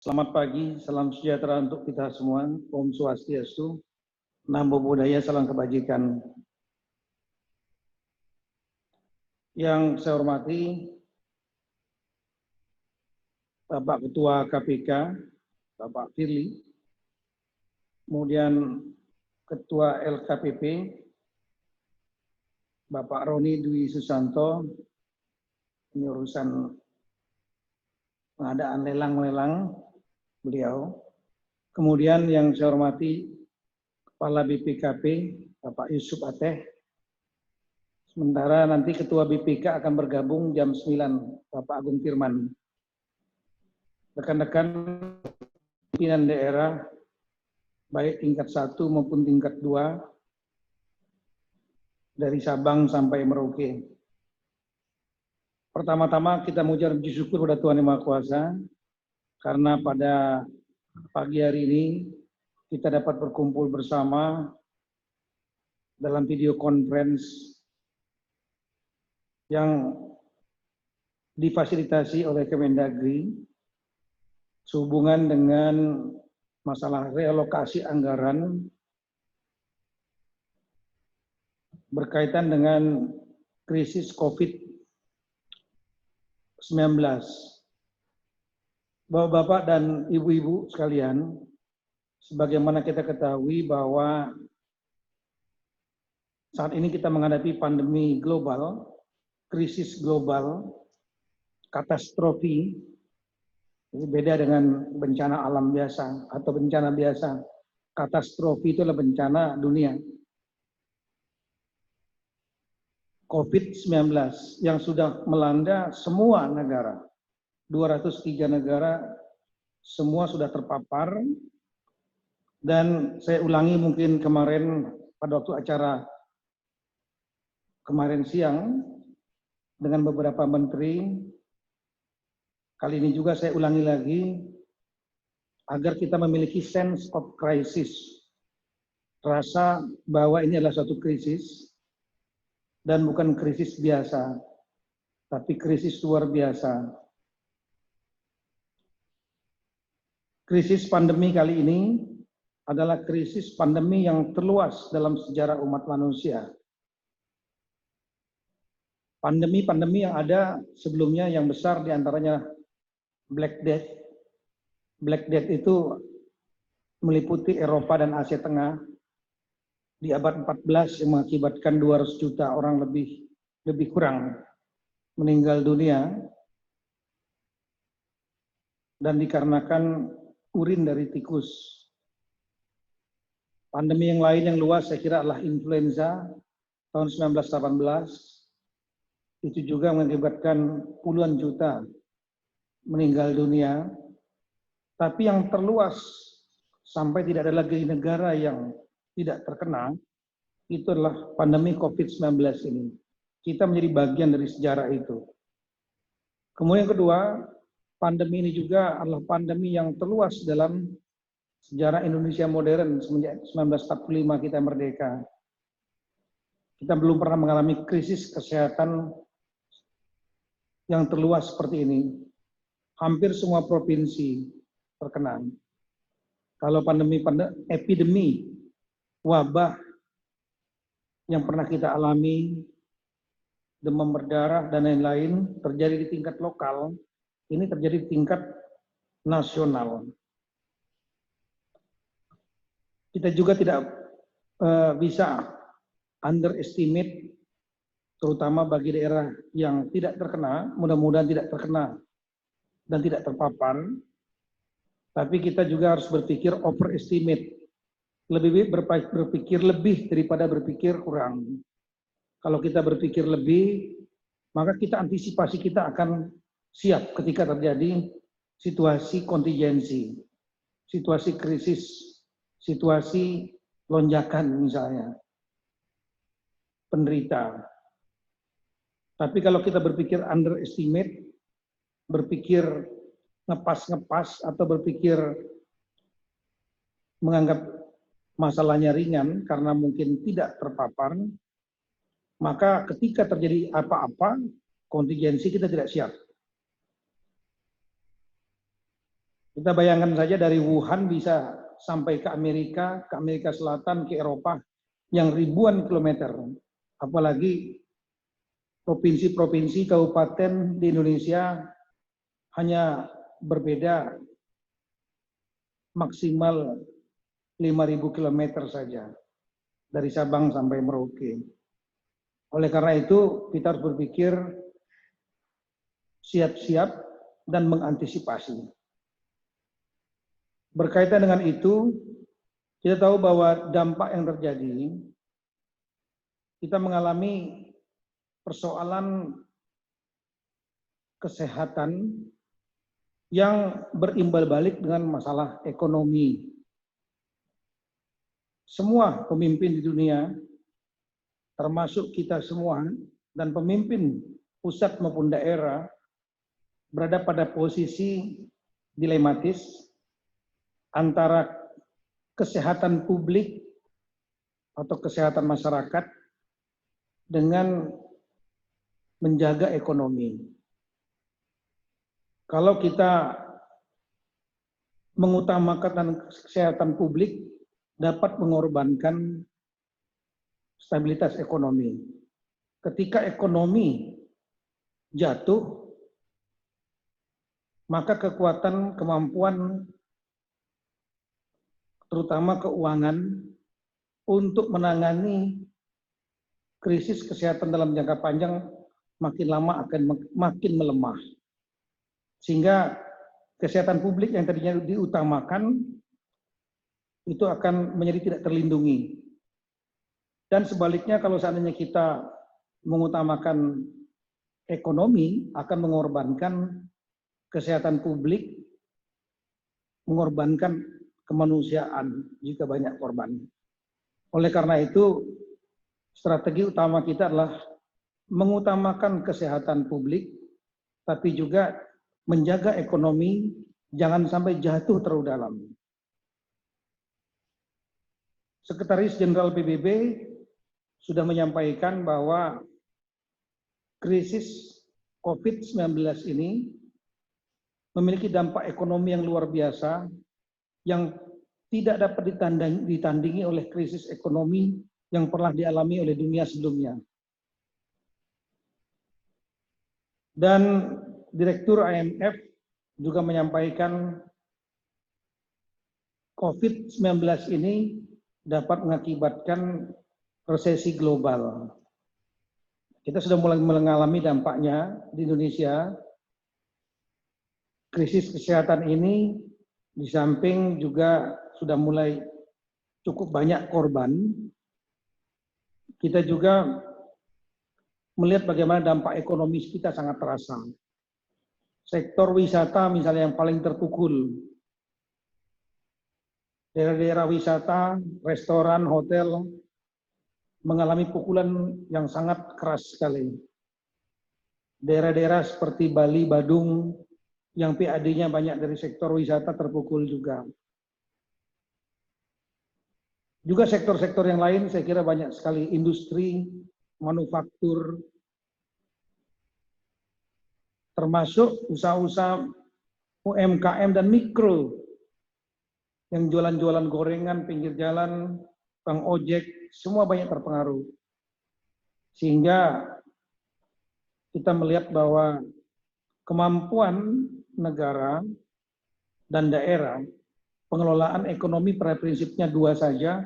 Selamat pagi, salam sejahtera untuk kita semua. Om Swastiastu, Namo Buddhaya, salam kebajikan. Yang saya hormati Bapak Ketua KPK, Bapak Firly, kemudian Ketua LKPP, Bapak Roni Dwi Susanto, ini urusan pengadaan lelang-lelang beliau. Kemudian yang saya hormati Kepala BPKP, Bapak Yusuf Ateh. Sementara nanti Ketua BPK akan bergabung jam 9, Bapak Agung Firman. Rekan-rekan pimpinan daerah, baik tingkat 1 maupun tingkat 2, dari Sabang sampai Merauke. Pertama-tama kita mengucap puji syukur pada Tuhan Yang Maha Kuasa, karena pada pagi hari ini kita dapat berkumpul bersama dalam video conference yang difasilitasi oleh Kemendagri sehubungan dengan masalah realokasi anggaran berkaitan dengan krisis COVID-19. Bapak-bapak dan ibu-ibu sekalian, sebagaimana kita ketahui bahwa saat ini kita menghadapi pandemi global, krisis global, katastrofi. Ini beda dengan bencana alam biasa atau bencana biasa. Katastrofi itu adalah bencana dunia. COVID-19 yang sudah melanda semua negara. 203 negara semua sudah terpapar. Dan saya ulangi mungkin kemarin pada waktu acara kemarin siang dengan beberapa menteri. Kali ini juga saya ulangi lagi, agar kita memiliki sense of crisis. Rasa bahwa ini adalah suatu krisis, dan bukan krisis biasa, tapi krisis luar biasa. Krisis pandemi kali ini adalah krisis pandemi yang terluas dalam sejarah umat manusia. Pandemi-pandemi yang ada sebelumnya yang besar diantaranya Black Death. Black Death itu meliputi Eropa dan Asia Tengah di abad 14 yang mengakibatkan 200 juta orang lebih kurang meninggal dunia dan dikarenakan urin dari tikus. Pandemi yang lain yang luas saya kira adalah influenza tahun 1918. Itu juga mengakibatkan puluhan juta meninggal dunia. Tapi yang terluas sampai tidak ada lagi negara yang tidak terkena, itu adalah pandemi COVID-19 ini. Kita menjadi bagian dari sejarah itu. Kemudian yang kedua, pandemi ini juga adalah pandemi yang terluas dalam sejarah Indonesia modern semenjak 1945 kita merdeka. Kita belum pernah mengalami krisis kesehatan yang terluas seperti ini. Hampir semua provinsi terkena. Kalau epidemi, wabah yang pernah kita alami, demam berdarah dan lain-lain terjadi di tingkat lokal, ini terjadi di tingkat nasional. Kita juga tidak bisa underestimate, terutama bagi daerah yang tidak terkena, mudah-mudahan tidak terkena dan tidak terpapar, tapi kita juga harus berpikir overestimate, berpikir lebih daripada berpikir kurang. Kalau kita berpikir lebih, maka kita antisipasi kita akan siap ketika terjadi situasi kontingensi, situasi krisis, situasi lonjakan misalnya, penderita. Tapi kalau kita berpikir underestimate, berpikir ngepas-ngepas atau berpikir menganggap masalahnya ringan karena mungkin tidak terpapar, maka ketika terjadi apa-apa, kontingensi kita tidak siap. Kita bayangkan saja dari Wuhan bisa sampai ke Amerika Selatan, ke Eropa yang ribuan kilometer. Apalagi provinsi-provinsi, kabupaten di Indonesia hanya berbeda maksimal 5.000 kilometer saja dari Sabang sampai Merauke. Oleh karena itu kita harus berpikir siap-siap dan mengantisipasi. Berkaitan dengan itu, kita tahu bahwa dampak yang terjadi, kita mengalami persoalan kesehatan yang berimbal balik dengan masalah ekonomi. Semua pemimpin di dunia, termasuk kita semua, dan pemimpin pusat maupun daerah, berada pada posisi dilematis antara kesehatan publik atau kesehatan masyarakat dengan menjaga ekonomi. Kalau kita mengutamakan kesehatan publik, dapat mengorbankan stabilitas ekonomi. Ketika ekonomi jatuh, maka kekuatan, kemampuan, terutama keuangan, untuk menangani krisis kesehatan dalam jangka panjang makin lama akan makin melemah. Sehingga kesehatan publik yang tadinya diutamakan itu akan menjadi tidak terlindungi. Dan sebaliknya kalau seandainya kita mengutamakan ekonomi, akan mengorbankan kesehatan publik, mengorbankan kemanusiaan jika banyak korban. Oleh karena itu, strategi utama kita adalah mengutamakan kesehatan publik, tapi juga menjaga ekonomi, jangan sampai jatuh terlalu dalam. Sekretaris Jenderal PBB sudah menyampaikan bahwa krisis COVID-19 ini memiliki dampak ekonomi yang luar biasa yang tidak dapat ditandingi oleh krisis ekonomi yang pernah dialami oleh dunia sebelumnya. Dan Direktur IMF juga menyampaikan COVID-19 ini dapat mengakibatkan resesi global. Kita sudah mulai mengalami dampaknya di Indonesia. Krisis kesehatan ini di samping juga sudah mulai cukup banyak korban, kita juga melihat bagaimana dampak ekonomi kita sangat terasa. Sektor wisata misalnya yang paling terpukul. Daerah-daerah wisata, restoran, hotel mengalami pukulan yang sangat keras sekali. Daerah-daerah seperti Bali, Badung, yang PAD-nya banyak dari sektor wisata terpukul juga. Juga sektor-sektor yang lain saya kira banyak sekali, industri, manufaktur, termasuk usaha-usaha UMKM dan mikro, yang jualan-jualan gorengan, pinggir jalan, tukang ojek, semua banyak terpengaruh. Sehingga kita melihat bahwa kemampuan negara dan daerah, pengelolaan ekonomi pada prinsipnya dua saja,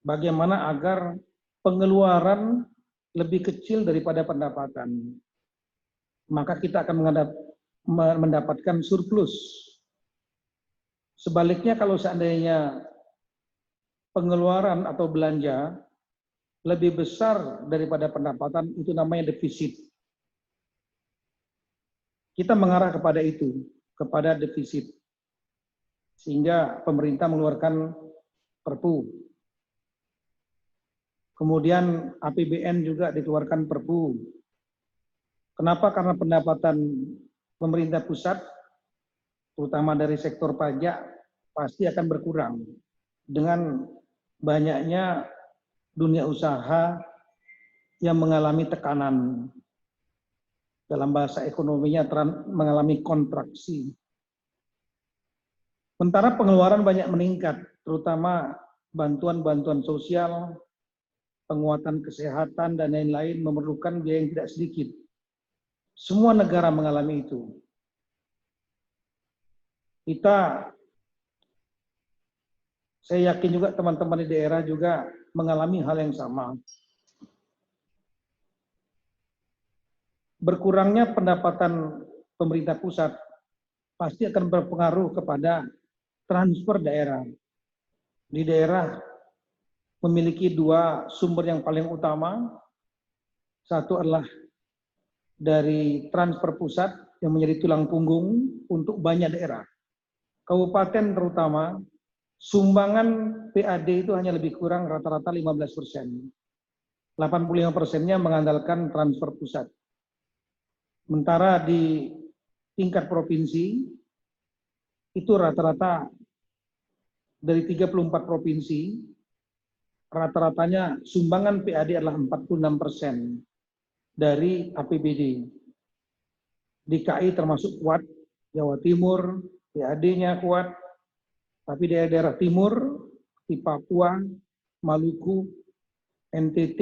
bagaimana agar pengeluaran lebih kecil daripada pendapatan. Maka kita akan mendapatkan surplus. Sebaliknya kalau seandainya pengeluaran atau belanja lebih besar daripada pendapatan, itu namanya defisit. Kita mengarah kepada itu, kepada defisit. Sehingga pemerintah mengeluarkan Perpu. Kemudian APBN juga dikeluarkan Perpu. Kenapa? Karena pendapatan pemerintah pusat, terutama dari sektor pajak, pasti akan berkurang. Dengan banyaknya dunia usaha yang mengalami tekanan. Dalam bahasa ekonominya mengalami kontraksi. Sementara pengeluaran banyak meningkat, terutama bantuan-bantuan sosial, penguatan kesehatan, dan lain-lain memerlukan biaya yang tidak sedikit. Semua negara mengalami itu. Saya yakin juga teman-teman di daerah juga mengalami hal yang sama. Berkurangnya pendapatan pemerintah pusat pasti akan berpengaruh kepada transfer daerah. Di daerah memiliki dua sumber yang paling utama. Satu adalah dari transfer pusat yang menjadi tulang punggung untuk banyak daerah. Kabupaten terutama, sumbangan PAD itu hanya lebih kurang rata-rata 15%. 85%-nya mengandalkan transfer pusat. Sementara di tingkat provinsi, itu rata-rata dari 34 provinsi, rata-ratanya sumbangan PAD adalah 46% dari APBD. DKI termasuk kuat, Jawa Timur, PAD-nya kuat, tapi daerah-daerah timur, di Papua, Maluku, NTT,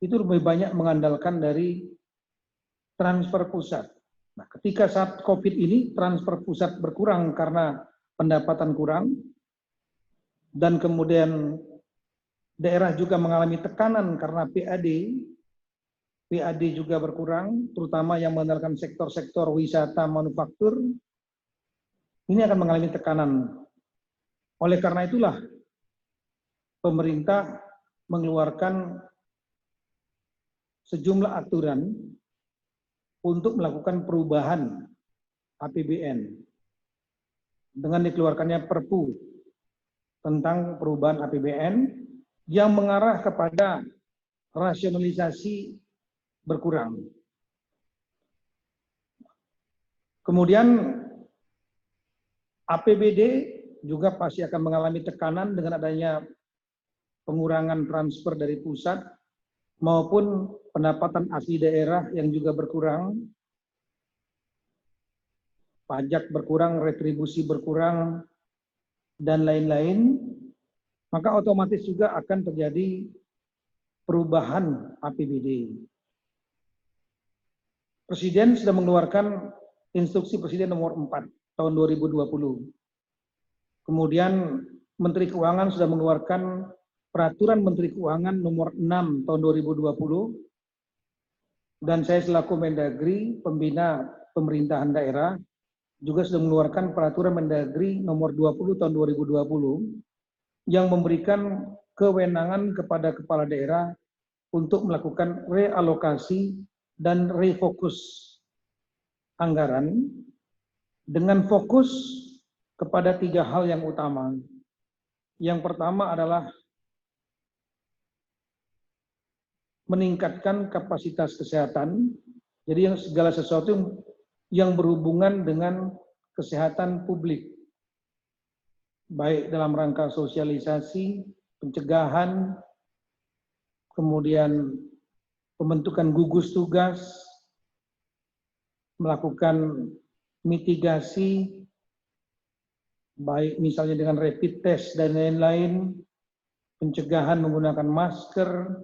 itu lebih banyak mengandalkan dari transfer pusat. Nah, ketika saat COVID ini, transfer pusat berkurang karena pendapatan kurang, dan kemudian daerah juga mengalami tekanan karena PAD juga berkurang, terutama yang mengandalkan sektor-sektor wisata, manufaktur, ini akan mengalami tekanan. Oleh karena itulah, pemerintah mengeluarkan sejumlah aturan untuk melakukan perubahan APBN dengan dikeluarkannya Perpu tentang perubahan APBN yang mengarah kepada rasionalisasi berkurang. Kemudian APBD juga pasti akan mengalami tekanan dengan adanya pengurangan transfer dari pusat maupun pendapatan asli daerah yang juga berkurang, pajak berkurang, retribusi berkurang, dan lain-lain, maka otomatis juga akan terjadi perubahan APBD. Presiden sudah mengeluarkan instruksi Presiden nomor 4 tahun 2020. Kemudian Menteri Keuangan sudah mengeluarkan Peraturan Menteri Keuangan nomor 6 tahun 2020. Dan saya selaku Mendagri, pembina pemerintahan daerah, juga sudah mengeluarkan Peraturan Mendagri nomor 20 tahun 2020 yang memberikan kewenangan kepada kepala daerah untuk melakukan realokasi dan refokus anggaran dengan fokus kepada 3 hal yang utama. Yang pertama adalah meningkatkan kapasitas kesehatan, jadi yang segala sesuatu yang berhubungan dengan kesehatan publik, baik dalam rangka sosialisasi, pencegahan, kemudian pembentukan gugus tugas, melakukan mitigasi, baik misalnya dengan rapid test dan lain-lain, pencegahan menggunakan masker,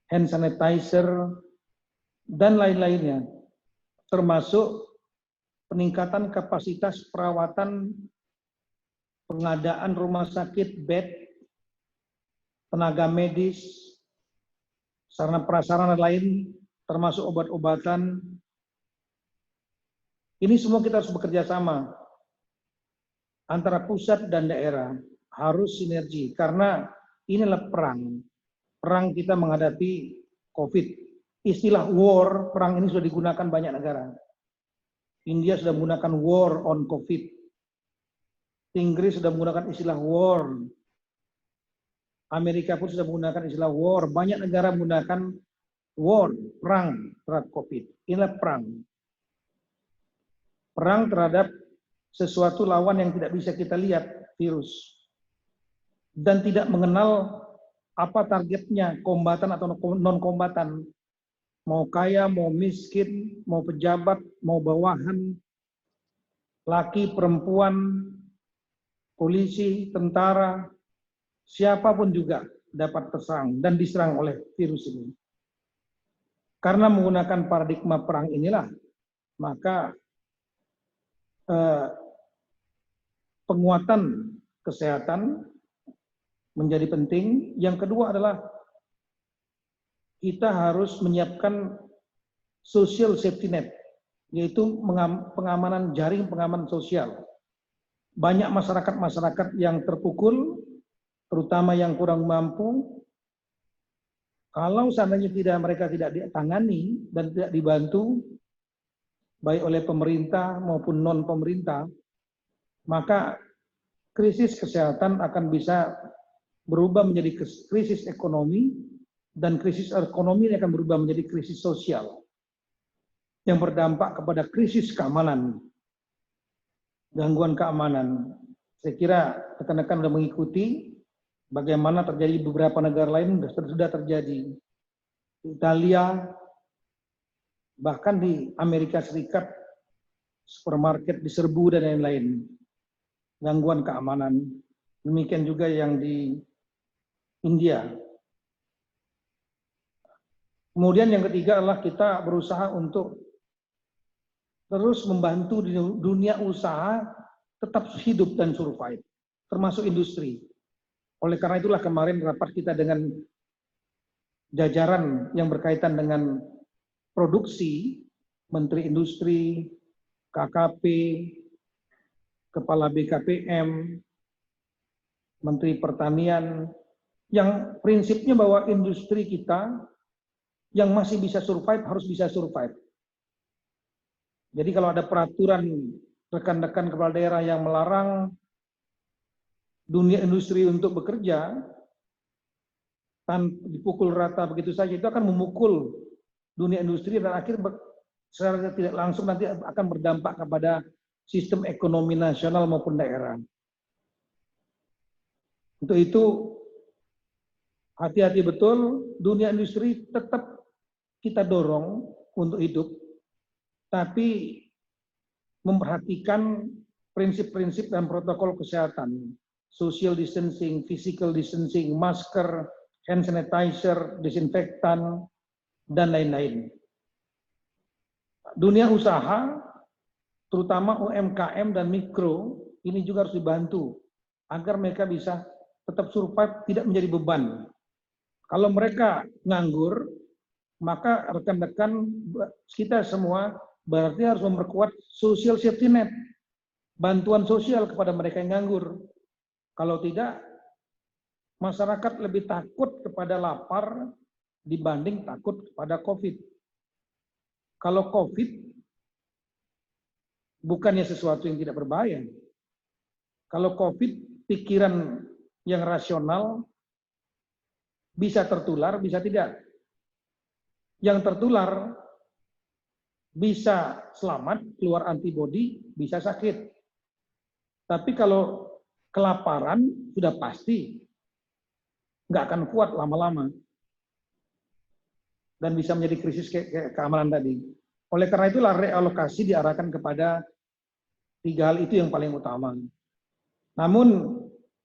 hand sanitizer, dan lain-lainnya, termasuk peningkatan kapasitas perawatan, pengadaan rumah sakit, bed, tenaga medis, sarana prasarana lain, termasuk obat-obatan. Ini semua kita harus bekerja sama antara pusat dan daerah, harus sinergi, karena inilah perang kita menghadapi COVID. Istilah war, perang ini sudah digunakan banyak negara. India sudah menggunakan war on COVID. Inggris sudah menggunakan istilah war. Amerika pun sudah menggunakan istilah war. Banyak negara menggunakan war, perang terhadap COVID. Inilah perang. Perang terhadap sesuatu lawan yang tidak bisa kita lihat, virus. Dan tidak mengenal apa targetnya, kombatan atau non-kombatan. Mau kaya, mau miskin, mau pejabat, mau bawahan, laki, perempuan, polisi, tentara, siapapun juga dapat terserang dan diserang oleh virus ini. Karena menggunakan paradigma perang inilah, maka penguatan kesehatan menjadi penting. Yang kedua adalah kita harus menyiapkan social safety net, yaitu pengamanan jaring pengaman sosial. Banyak masyarakat yang terpukul, terutama yang kurang mampu. Kalau seandainya mereka tidak ditangani dan tidak dibantu, baik oleh pemerintah maupun non-pemerintah, maka krisis kesehatan akan bisa berubah menjadi krisis ekonomi, dan krisis ekonomi akan berubah menjadi krisis sosial yang berdampak kepada krisis keamanan, gangguan keamanan. Saya kira rekan-rekan sudah mengikuti bagaimana terjadi beberapa negara lain sudah terjadi. Italia, bahkan di Amerika Serikat, supermarket diserbu dan lain-lain. Gangguan keamanan. Demikian juga yang di India. Kemudian yang ketiga adalah kita berusaha untuk terus membantu di dunia usaha tetap hidup dan survive, termasuk industri. Oleh karena itulah kemarin rapat kita dengan jajaran yang berkaitan dengan produksi, Menteri Industri, KKP, Kepala BKPM, Menteri Pertanian, yang prinsipnya bahwa industri kita yang masih bisa survive harus bisa survive. Jadi kalau ada peraturan rekan-rekan kepala daerah yang melarang dunia industri untuk bekerja, tanpa dipukul rata begitu saja, itu akan memukul dunia industri dan akhirnya secara tidak langsung nanti akan berdampak kepada sistem ekonomi nasional maupun daerah. Untuk itu hati-hati betul, dunia industri tetap kita dorong untuk hidup, tapi memperhatikan prinsip-prinsip dan protokol kesehatan, social distancing, physical distancing, masker, hand sanitizer, disinfektan, dan lain-lain. Dunia usaha, terutama UMKM dan mikro, ini juga harus dibantu agar mereka bisa tetap survive, tidak menjadi beban. Kalau mereka nganggur, maka rekan-rekan kita semua berarti harus memperkuat social safety net, bantuan sosial kepada mereka yang nganggur. Kalau tidak, masyarakat lebih takut kepada lapar dibanding takut kepada COVID. Kalau COVID bukannya sesuatu yang tidak berbahaya. Kalau COVID, pikiran yang rasional bisa tertular, bisa tidak. Yang tertular bisa selamat, keluar antibodi, bisa sakit. Tapi kalau kelaparan sudah pasti nggak akan kuat lama-lama dan bisa menjadi krisis keamanan tadi. Oleh karena itulah realokasi diarahkan kepada 3 hal itu yang paling utama. Namun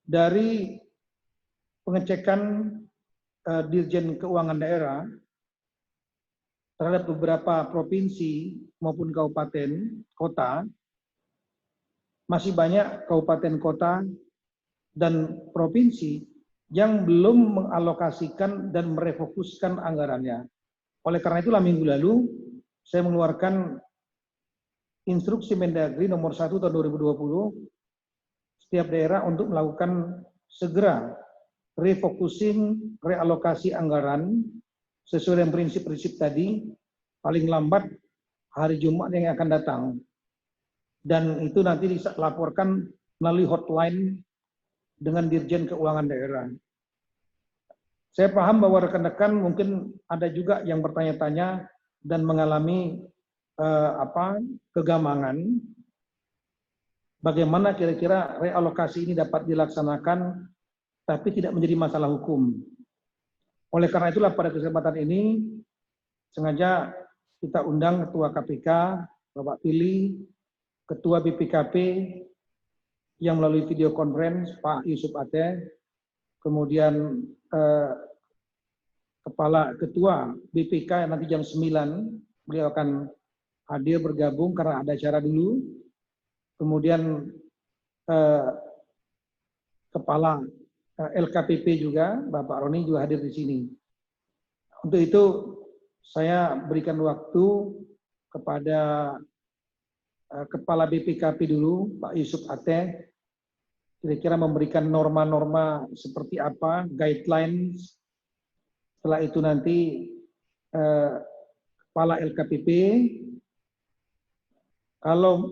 dari pengecekan Dirjen Keuangan Daerah terhadap beberapa provinsi maupun kabupaten kota, masih banyak kabupaten kota dan provinsi yang belum mengalokasikan dan merefokuskan anggarannya. Oleh karena itulah minggu lalu saya mengeluarkan instruksi Mendagri nomor 1 tahun 2020 setiap daerah untuk melakukan segera refocusing, realokasi anggaran sesuai dengan prinsip-prinsip tadi, paling lambat hari Jumat yang akan datang. Dan itu nanti dilaporkan melalui hotline dengan Dirjen Keuangan Daerah. Saya paham bahwa rekan-rekan mungkin ada juga yang bertanya-tanya dan mengalami kegamangan. Bagaimana kira-kira realokasi ini dapat dilaksanakan tapi tidak menjadi masalah hukum. Oleh karena itulah pada kesempatan ini sengaja kita undang Ketua KPK, Bapak Pili, Ketua BPKP, yang melalui video conference Pak Yusuf Ateh, kemudian Kepala Ketua BPK nanti jam 9, beliau akan hadir bergabung karena ada acara dulu. Kemudian Kepala LKPP juga, Bapak Roni juga hadir di sini. Untuk itu saya berikan waktu kepada Kepala BPKP dulu, Pak Yusuf Ateh, kira-kira memberikan norma-norma seperti apa, guidelines. Setelah itu nanti Kepala LKPP, kalau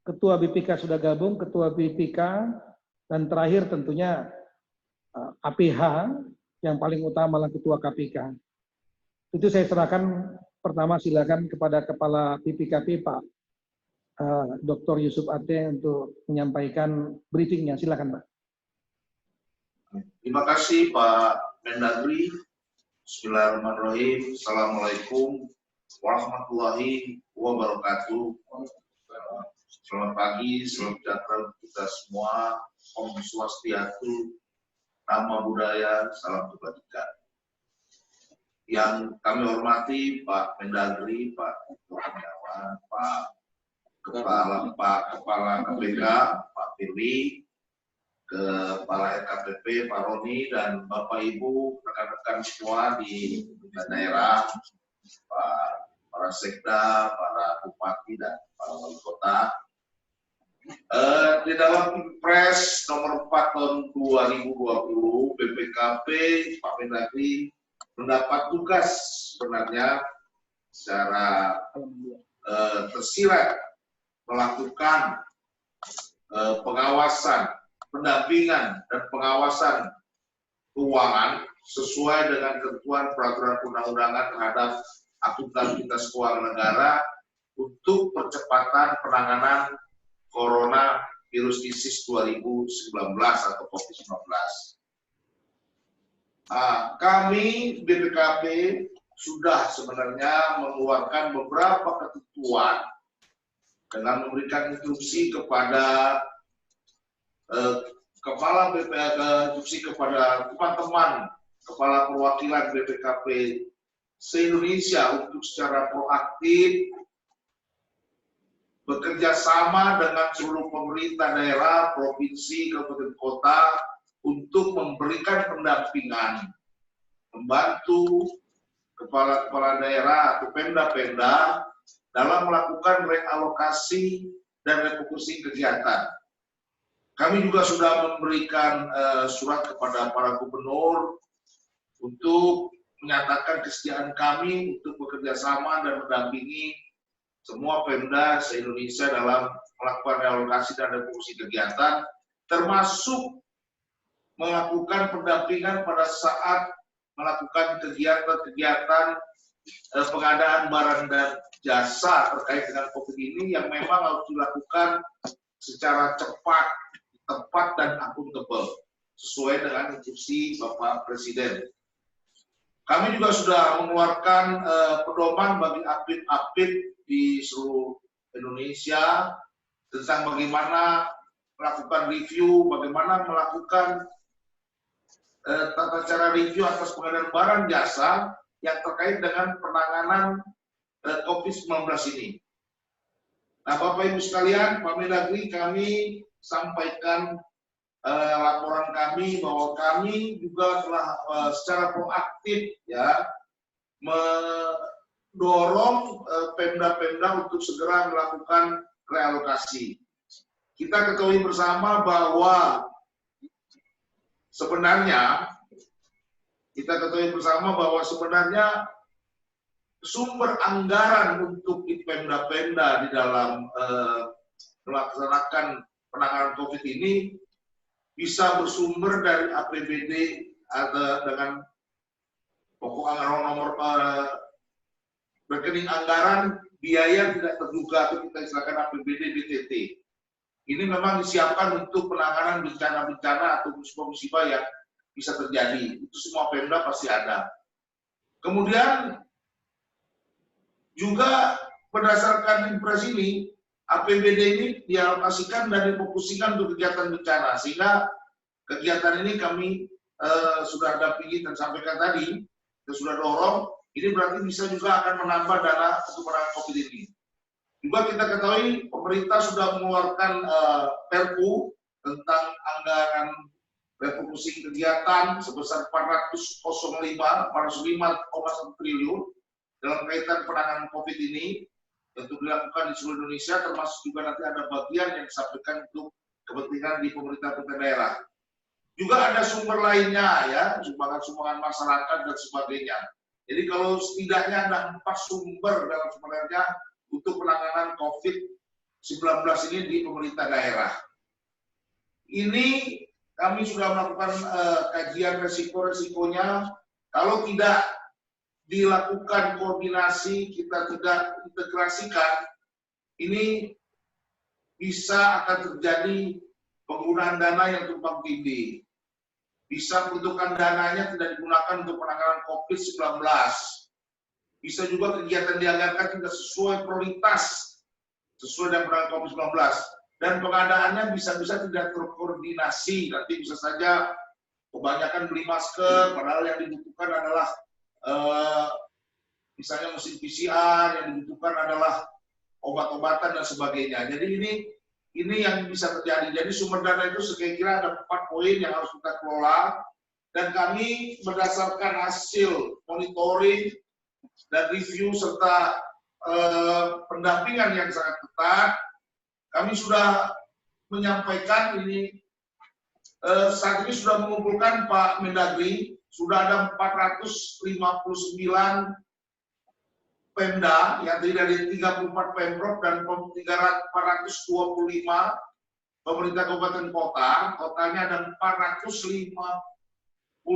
Ketua BPK sudah gabung, Ketua BPK, dan terakhir tentunya APH, yang paling utama adalah Ketua KPK. Itu saya serahkan, pertama silakan kepada Kepala BPKP Pak Dr. Yusuf Ateh untuk menyampaikan briefingnya. Silakan Pak. Terima kasih Pak Mendagri. Bismillahirrahmanirrahim. Assalamualaikum warahmatullahi wabarakatuh. Selamat pagi, selamat sejahtera untuk kita semua. Om Swastiastu, Nama Budaya, Salam Kebajikan. Yang kami hormati Pak Mendagri, Pak Kurniawan, Pak Kepala KPK, Pak Firly, Kepala LKPP, Pak Roni, dan Bapak Ibu, rekan-rekan semua di daerah, para sekda, para bupati, dan para wali kota. Di dalam Impres nomor 4 tahun 2020, BPKP Pak Mendagri mendapat tugas sebenarnya secara tersirat melakukan pengawasan, pendampingan, dan pengawasan keuangan sesuai dengan ketentuan peraturan undang-undangan terhadap akuntabilitas keuangan negara untuk percepatan penanganan Corona Virus Disease 2019 atau COVID-19. Kami BPKP sudah sebenarnya mengeluarkan beberapa ketentuan dengan memberikan instruksi kepada Kepala BPK, instruksi kepada teman-teman Kepala Perwakilan BPKP se-Indonesia untuk secara proaktif bekerja sama dengan seluruh pemerintah daerah, provinsi, kabupaten kota untuk memberikan pendampingan, membantu kepala-kepala daerah atau pemda-pemda dalam melakukan realokasi dan refocusing kegiatan. Kami juga sudah memberikan surat kepada para gubernur untuk menyatakan kesediaan kami untuk bekerja sama dan mendampingi semua pemda se-Indonesia dalam melakukan realokasi dan refocusing kegiatan, termasuk melakukan pendampingan pada saat melakukan kegiatan-kegiatan pengadaan barang dan jasa terkait dengan COVID ini yang memang harus dilakukan secara cepat, tepat, dan akuntabel sesuai dengan instruksi Bapak Presiden. Kami juga sudah mengeluarkan pedoman bagi apit-apit di seluruh Indonesia tentang bagaimana melakukan review, bagaimana melakukan tata cara review atas pengadaan barang jasa yang terkait dengan penanganan COVID-19 ini. Nah, Bapak Ibu sekalian, Pak Mendagri, kami sampaikan laporan kami bahwa kami juga telah secara proaktif ya mendorong pemda-pemda untuk segera melakukan realokasi. Kita ketahui bersama bahwa sebenarnya sumber anggaran untuk pemda-pemda di dalam melaksanakan penanganan COVID ini bisa bersumber dari APBD dengan pokok anggaran nomor rekening anggaran biaya tidak terduga atau kita istilahkan APBD BTT. Ini memang disiapkan untuk penanganan bencana-bencana atau musibah-musibah yang bisa terjadi. Itu semua pemda pasti ada. Kemudian juga berdasarkan impres ini, APBD ini dialokasikan dan difokuskan untuk kegiatan bencana, sehingga kegiatan ini kami sudah dampingi dan sampaikan tadi, dan sudah dorong, ini berarti bisa juga akan menambah dana untuk penanganan COVID ini. Juga kita ketahui pemerintah sudah mengeluarkan Perpu tentang anggaran refocusing kegiatan sebesar 405,1 triliun dalam kaitan penanganan COVID ini untuk dilakukan di seluruh Indonesia, termasuk juga nanti ada bagian yang disampaikan untuk kepentingan di pemerintah daerah. Juga ada sumber lainnya ya, sumbangan-sumbangan masyarakat dan sebagainya. Jadi kalau setidaknya ada 4 sumber dalam sebenarnya untuk penanganan COVID-19 ini di pemerintah daerah. Ini kami sudah melakukan kajian resiko-resikonya. Kalau tidak dilakukan koordinasi, kita tidak integrasikan, ini bisa akan terjadi penggunaan dana yang tumpang tindih. Bisa peruntukan dananya tidak digunakan untuk penanganan COVID-19. Bisa juga kegiatan dianggarkan tidak sesuai prioritas, sesuai dengan penanganan COVID-19. Dan pengadaannya bisa-bisa tidak terkoordinasi. Nanti bisa saja kebanyakan beli masker, padahal yang dibutuhkan adalah misalnya mesin PCR, yang dibutuhkan adalah obat-obatan dan sebagainya. Jadi ini yang bisa terjadi. Jadi sumber dana itu sekira-kira ada 4 poin yang harus kita kelola, dan kami berdasarkan hasil monitoring dan review serta pendampingan yang sangat ketat, kami sudah menyampaikan ini saat ini sudah mengumpulkan Pak Mendagri, sudah ada 459 Pemda yang terdiri dari 34 Pemprov dan 425 pemerintah kabupaten kota, totalnya ada 459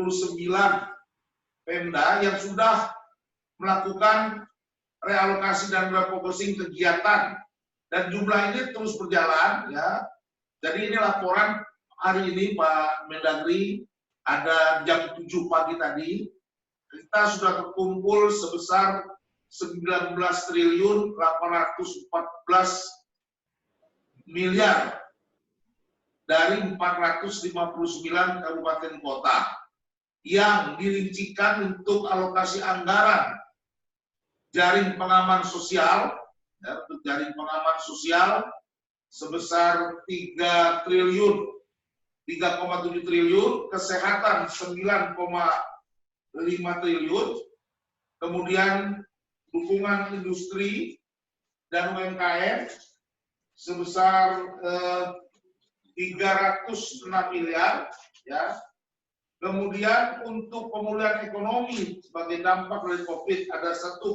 Pemda yang sudah melakukan realokasi dan refocusing kegiatan, dan jumlah ini terus berjalan ya. Jadi ini laporan hari ini Pak Mendagri, ada jam 7 pagi tadi, kita sudah terkumpul sebesar 19 triliun 814 miliar dari 459 kabupaten kota yang dirincikan untuk alokasi anggaran jaring pengaman sosial, ya, untuk jaring pengaman sosial sebesar 3,7 triliun, kesehatan 9,5 triliun, kemudian dukungan industri dan UMKM sebesar 306 miliar, ya. Kemudian untuk pemulihan ekonomi sebagai dampak dari COVID ada 1,9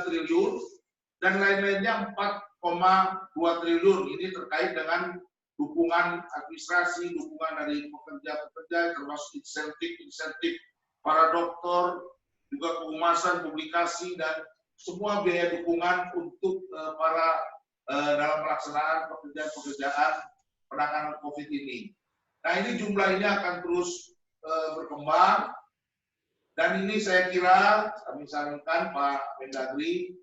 triliun dan lain-lainnya 4,2 triliun. Ini terkait dengan dukungan administrasi, dukungan dari pekerja-pekerja, termasuk insentif para dokter, juga kehumasan, publikasi, dan semua biaya dukungan untuk para dalam pelaksanaan pekerjaan penanganan COVID ini. Nah, ini jumlah ini akan terus berkembang, dan ini saya kira kami sarankan Pak Mendagri,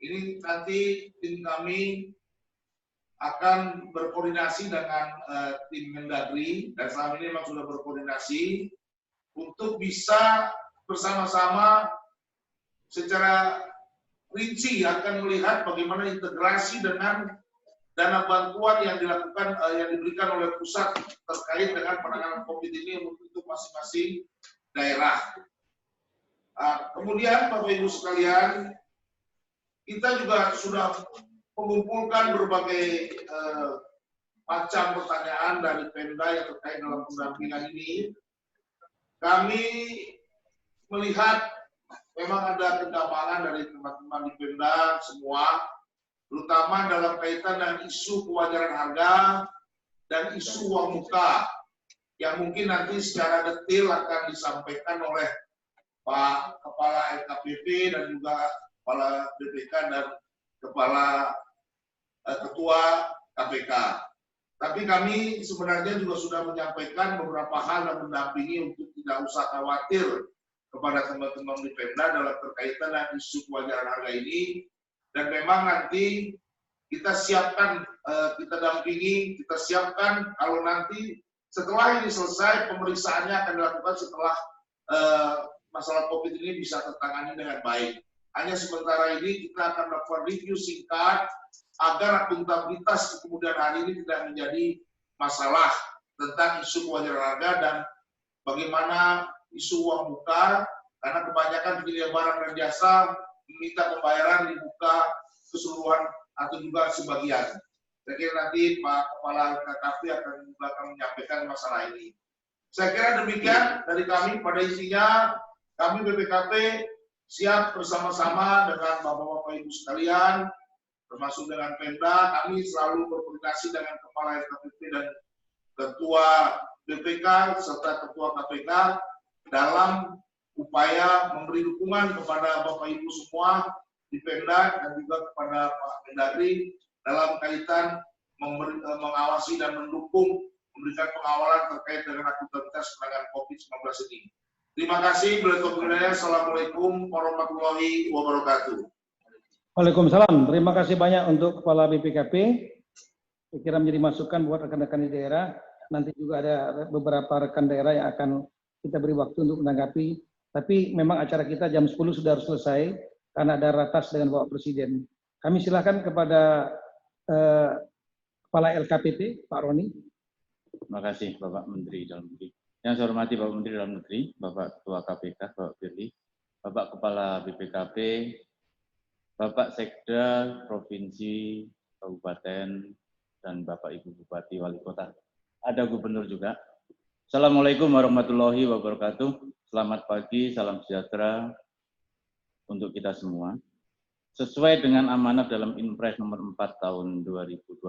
ini nanti tim kami akan berkoordinasi dengan tim Mendagri, dan selama ini memang sudah berkoordinasi untuk bisa bersama-sama secara rinci akan melihat bagaimana integrasi dengan dana bantuan yang dilakukan, yang diberikan oleh pusat terkait dengan penanganan COVID ini untuk masing-masing daerah. Kemudian Bapak Ibu sekalian, kita juga sudah mengumpulkan berbagai macam pertanyaan dari Pemda yang terkait dalam pendampingan ini. Kami melihat memang ada kegamangan dari teman-teman di Pemda semua, terutama dalam kaitan dengan isu kewajaran harga dan isu uang muka, yang mungkin nanti secara detail akan disampaikan oleh Pak Kepala LKPP dan juga Kepala BPK dan Kepala Ketua KPK. Tapi kami sebenarnya juga sudah menyampaikan beberapa hal dan mendampingi untuk tidak usah khawatir kepada teman-teman di Pemda dalam terkaitan dengan isu kewajaran harga ini. Dan memang nanti kita siapkan, kita dampingi, kita siapkan kalau nanti setelah ini selesai, pemeriksaannya akan dilakukan setelah masalah COVID ini bisa tertangani dengan baik. Hanya sementara ini kita akan melakukan review singkat agar akuntabilitas di kemudian hari ini tidak menjadi masalah tentang isu kewajaran harga dan bagaimana isu uang muka, karena kebanyakan penyedia barang dan jasa meminta pembayaran dibuka keseluruhan atau juga sebagian. Saya kira nanti Pak Kepala LKKP akan menyampaikan masalah ini. Saya kira demikian dari kami. Pada intinya kami BPKP siap bersama-sama dengan Bapak-Bapak Ibu sekalian, termasuk dengan Pemda. Kami selalu berkoordinasi dengan Kepala LKPP dan Ketua BPK serta Ketua KPK dalam upaya memberi dukungan kepada Bapak Ibu semua di Pemda dan juga kepada Pak Mendagri dalam kaitan mengawasi dan mendukung, memberikan pengawalan terkait dengan akuntabilitas penanganan COVID-19 ini. Terima kasih. Assalamualaikum warahmatullahi wabarakatuh. Waalaikumsalam. Terima kasih banyak untuk Kepala BPKP. Saya kira menjadi masukan buat rekan-rekan di daerah. Nanti juga ada beberapa rekan daerah yang akan kita beri waktu untuk menanggapi. Tapi memang acara kita jam 10 sudah harus selesai karena ada ratas dengan Bapak Presiden. Kami silakan kepada Kepala LKPP, Pak Roni. Terima kasih Bapak Menteri Dalam Negeri. Yang saya hormati Bapak Menteri Dalam Negeri, Bapak Ketua KPK, Bapak Firly, Bapak Kepala BPKP, Bapak Sekda Provinsi, Kabupaten, dan Bapak Ibu Bupati Wali Kota. Ada Gubernur juga. Assalamualaikum warahmatullahi wabarakatuh. Selamat pagi, salam sejahtera untuk kita semua. Sesuai dengan amanat dalam Inpres nomor 4 tahun 2020,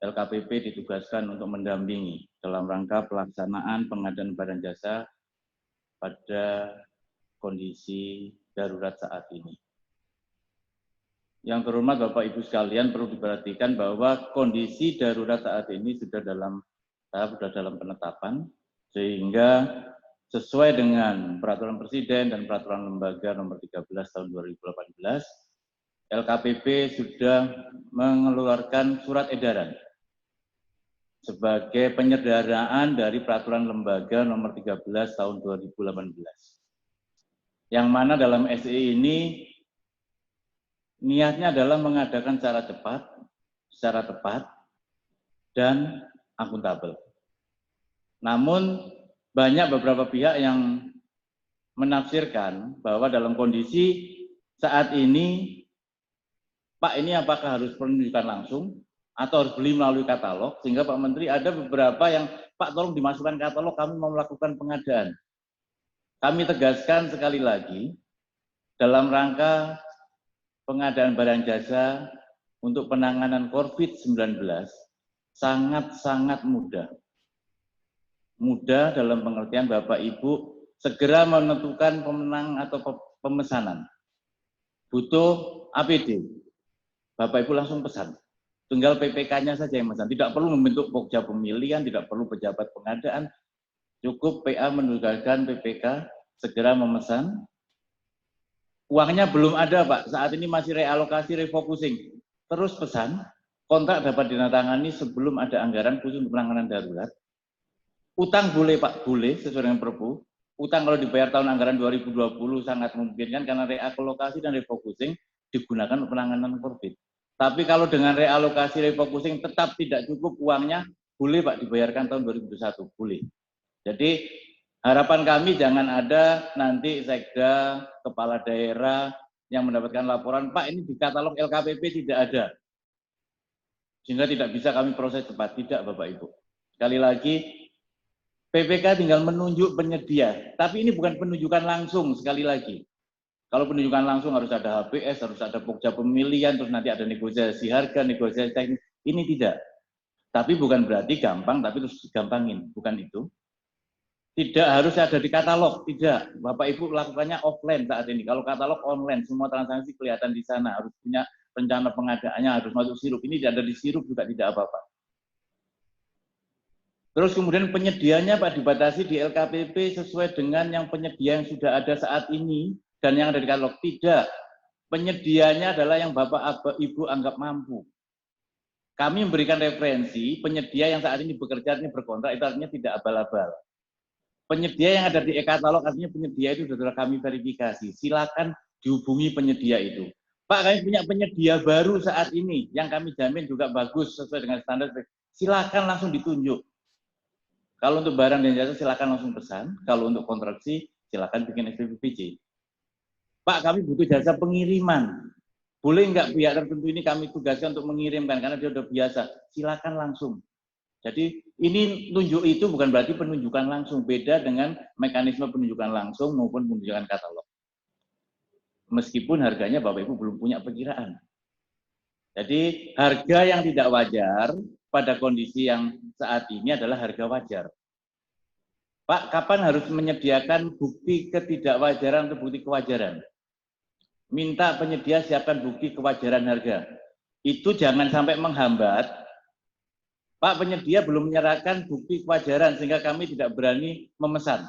LKPP ditugaskan untuk mendampingi dalam rangka pelaksanaan pengadaan barang jasa pada kondisi darurat saat ini. Yang terhormat Bapak Ibu sekalian, perlu diperhatikan bahwa kondisi darurat saat ini sudah dalam penetapan, sehingga sesuai dengan Peraturan Presiden dan Peraturan Lembaga Nomor 13 Tahun 2018, LKPP sudah mengeluarkan surat edaran sebagai penyederhanaan dari Peraturan Lembaga Nomor 13 Tahun 2018. Yang mana dalam SE ini niatnya adalah mengadakan secara tepat, dan akuntabel. Namun banyak beberapa pihak yang menafsirkan bahwa dalam kondisi saat ini, Pak, ini apakah harus penunjukan langsung atau harus beli melalui katalog, sehingga Pak Menteri ada beberapa yang, Pak tolong dimasukkan katalog, kami mau melakukan pengadaan. Kami tegaskan sekali lagi, dalam rangka pengadaan barang jasa untuk penanganan COVID-19 sangat-sangat mudah. Mudah dalam pengertian Bapak Ibu segera menentukan pemenang atau pemesanan. Butuh APD, Bapak Ibu langsung pesan. Tinggal PPK-nya saja yang pesan. Tidak perlu membentuk pokja pemilihan, tidak perlu pejabat pengadaan. Cukup PA menugaskan PPK segera memesan. Uangnya belum ada, Pak. Saat ini masih realokasi, refocusing. Terus pesan, kontrak dapat ditandatangani sebelum ada anggaran khusus untuk penanganan darurat. Utang boleh, Pak, boleh sesuai dengan Perpu. Utang kalau dibayar tahun anggaran 2020 sangat memungkinkan karena realokasi dan refocusing digunakan untuk penanganan COVID. Tapi kalau dengan realokasi refocusing tetap tidak cukup uangnya, boleh Pak dibayarkan tahun 2021, boleh. Jadi harapan kami jangan ada nanti sekda, kepala daerah yang mendapatkan laporan, Pak ini di katalog LKPP tidak ada. Sehingga tidak bisa kami proses cepat, tidak Bapak Ibu. Sekali lagi, PPK tinggal menunjuk penyedia, tapi ini bukan penunjukan langsung sekali lagi. Kalau penunjukan langsung harus ada HPS, harus ada pokja pemilihan, terus nanti ada negosiasi harga, negosiasi teknis. Ini tidak. Tapi bukan berarti gampang, tapi terus digampangin, bukan itu. Tidak harus ada di katalog, tidak. Bapak Ibu lakukannya offline saat ini. Kalau katalog online, semua transaksi kelihatan di sana. Harus punya rencana pengadaannya, harus masuk sirup. Ini tidak ada di sirup juga tidak apa-apa. Terus kemudian penyediaannya Pak dibatasi di LKPP sesuai dengan yang penyedia yang sudah ada saat ini dan yang ada di katalog. Tidak. Penyedianya adalah yang Bapak Ibu anggap mampu. Kami memberikan referensi, penyedia yang saat ini bekerja, ini berkontrak, itu artinya tidak abal-abal. Penyedia yang ada di e-katalog, artinya penyedia itu sudah kami verifikasi. Silakan dihubungi penyedia itu. Pak, kami punya penyedia baru saat ini, yang kami jamin juga bagus, sesuai dengan standar. Silakan langsung ditunjuk. Kalau untuk barang dan jasa, silakan langsung pesan. Kalau untuk kontraksi, silakan bikin SPPBJ. Pak, kami butuh jasa pengiriman. Boleh nggak pihak tertentu ini kami tugaskan untuk mengirimkan, karena dia sudah biasa. Silakan langsung. Jadi ini tunjuk itu bukan berarti penunjukan langsung. Beda dengan mekanisme penunjukan langsung maupun penunjukan katalog. Meskipun harganya Bapak Ibu belum punya perkiraan. Jadi harga yang tidak wajar pada kondisi yang saat ini adalah harga wajar. Pak, kapan harus menyediakan bukti ketidakwajaran atau bukti kewajaran? Minta penyedia siapkan bukti kewajaran harga. Itu jangan sampai menghambat. Pak, penyedia belum menyerahkan bukti kewajaran sehingga kami tidak berani memesan.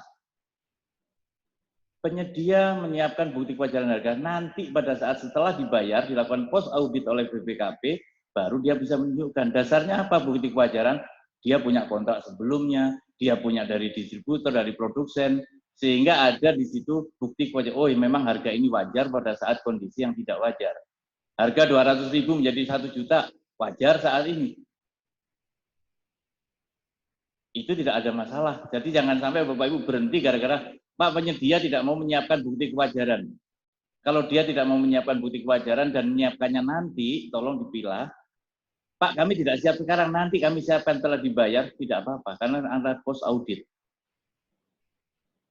Penyedia menyiapkan bukti kewajaran harga, nanti pada saat setelah dibayar, dilakukan post audit oleh BPKP, baru dia bisa menunjukkan. Dasarnya apa bukti kewajaran? Dia punya kontrak sebelumnya, dia punya dari distributor, dari produsen, sehingga ada di situ bukti kewajaran. Oh, memang harga ini wajar pada saat kondisi yang tidak wajar. Harga 200.000 menjadi 1 juta, wajar saat ini. Itu tidak ada masalah. Jadi jangan sampai Bapak Ibu berhenti gara-gara Pak, penyedia tidak mau menyiapkan bukti kewajaran. Kalau dia tidak mau menyiapkan bukti kewajaran dan menyiapkannya nanti, tolong dipilah. Pak, kami tidak siap sekarang, nanti kami siapkan setelah dibayar, tidak apa-apa, karena ada post audit.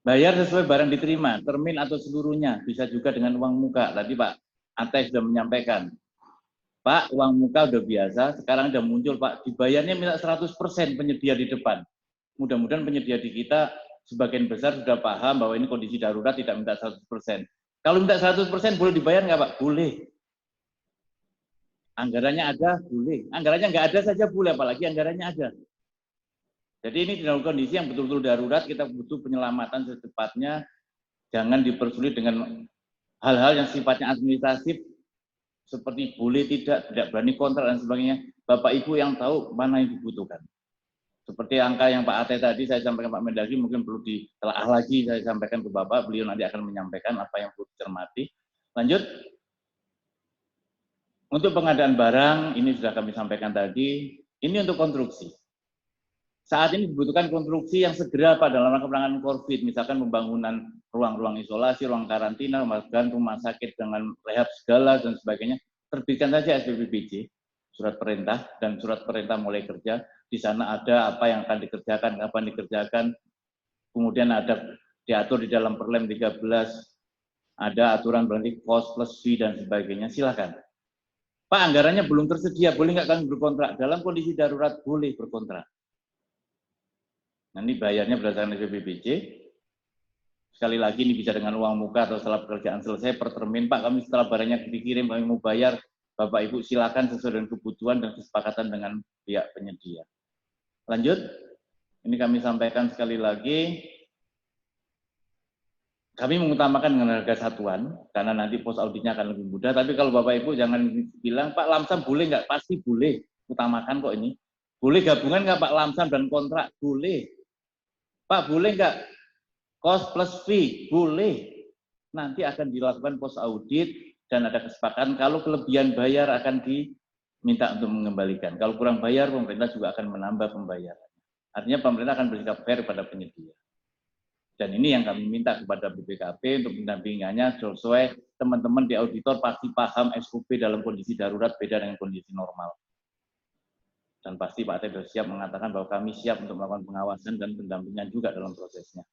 Bayar sesuai barang diterima, termin atau seluruhnya, bisa juga dengan uang muka. Tadi Pak Ate sudah menyampaikan. Pak, uang muka udah biasa, sekarang udah muncul Pak, dibayarnya minta 100% penyedia di depan. Mudah-mudahan penyedia di kita sebagian besar sudah paham bahwa ini kondisi darurat, tidak minta 100%. Kalau minta 100% boleh dibayar nggak Pak? Boleh. Anggarannya ada, boleh. Anggarannya nggak ada saja boleh, apalagi anggarannya ada. Jadi ini dalam kondisi yang betul-betul darurat, kita butuh penyelamatan secepatnya. Jangan dipersulit dengan hal-hal yang sifatnya administratif, seperti boleh tidak berani kontrak dan sebagainya. Bapak Ibu yang tahu mana yang dibutuhkan. Seperti angka yang Pak Ate tadi saya sampaikan Pak Mendagri, mungkin perlu ditelaah lagi, saya sampaikan ke Bapak, beliau nanti akan menyampaikan apa yang perlu dicermati. Lanjut. Untuk pengadaan barang, ini sudah kami sampaikan tadi, ini untuk konstruksi. Saat ini dibutuhkan konstruksi yang segera Pak dalam rangka penanganan COVID, misalkan pembangunan ruang-ruang isolasi, ruang karantina, rumah sakit dengan rehab segala dan sebagainya, terbitkan saja SPPBJ, surat perintah, dan surat perintah mulai kerja. Di sana ada apa yang akan dikerjakan, kapan dikerjakan, kemudian ada diatur di dalam Perlem 13, ada aturan berarti cost plus fee dan sebagainya, silakan. Pak, anggarannya belum tersedia, boleh nggak kami berkontrak? Dalam kondisi darurat boleh berkontrak. Nanti bayarnya berdasarkan SPPBJ. Sekali lagi ini bisa dengan uang muka atau setelah pekerjaan selesai per termin, Pak, kami setelah barangnya dikirim, kami mau bayar, Bapak Ibu silakan sesuai dengan kebutuhan dan kesepakatan dengan pihak penyedia. Lanjut, ini kami sampaikan sekali lagi, kami mengutamakan dengan harga satuan, karena nanti pos auditnya akan lebih mudah, tapi kalau Bapak Ibu jangan bilang, Pak lamsam boleh nggak? Pasti boleh, utamakan kok ini. Boleh gabungan nggak Pak lamsam dan kontrak? Boleh. Pak boleh nggak? Cost plus fee? Boleh. Nanti akan dilakukan pos audit, dan ada kesepakatan, kalau kelebihan bayar akan diminta untuk mengembalikan. Kalau kurang bayar, pemerintah juga akan menambah pembayaran. Artinya pemerintah akan bersikap fair pada penyedia. Dan ini yang kami minta kepada BPKP untuk pendampingannya sesuai teman-teman di auditor pasti paham SOP dalam kondisi darurat beda dengan kondisi normal. Dan pasti Pak Ate sudah siap mengatakan bahwa kami siap untuk melakukan pengawasan dan pendampingan juga dalam prosesnya.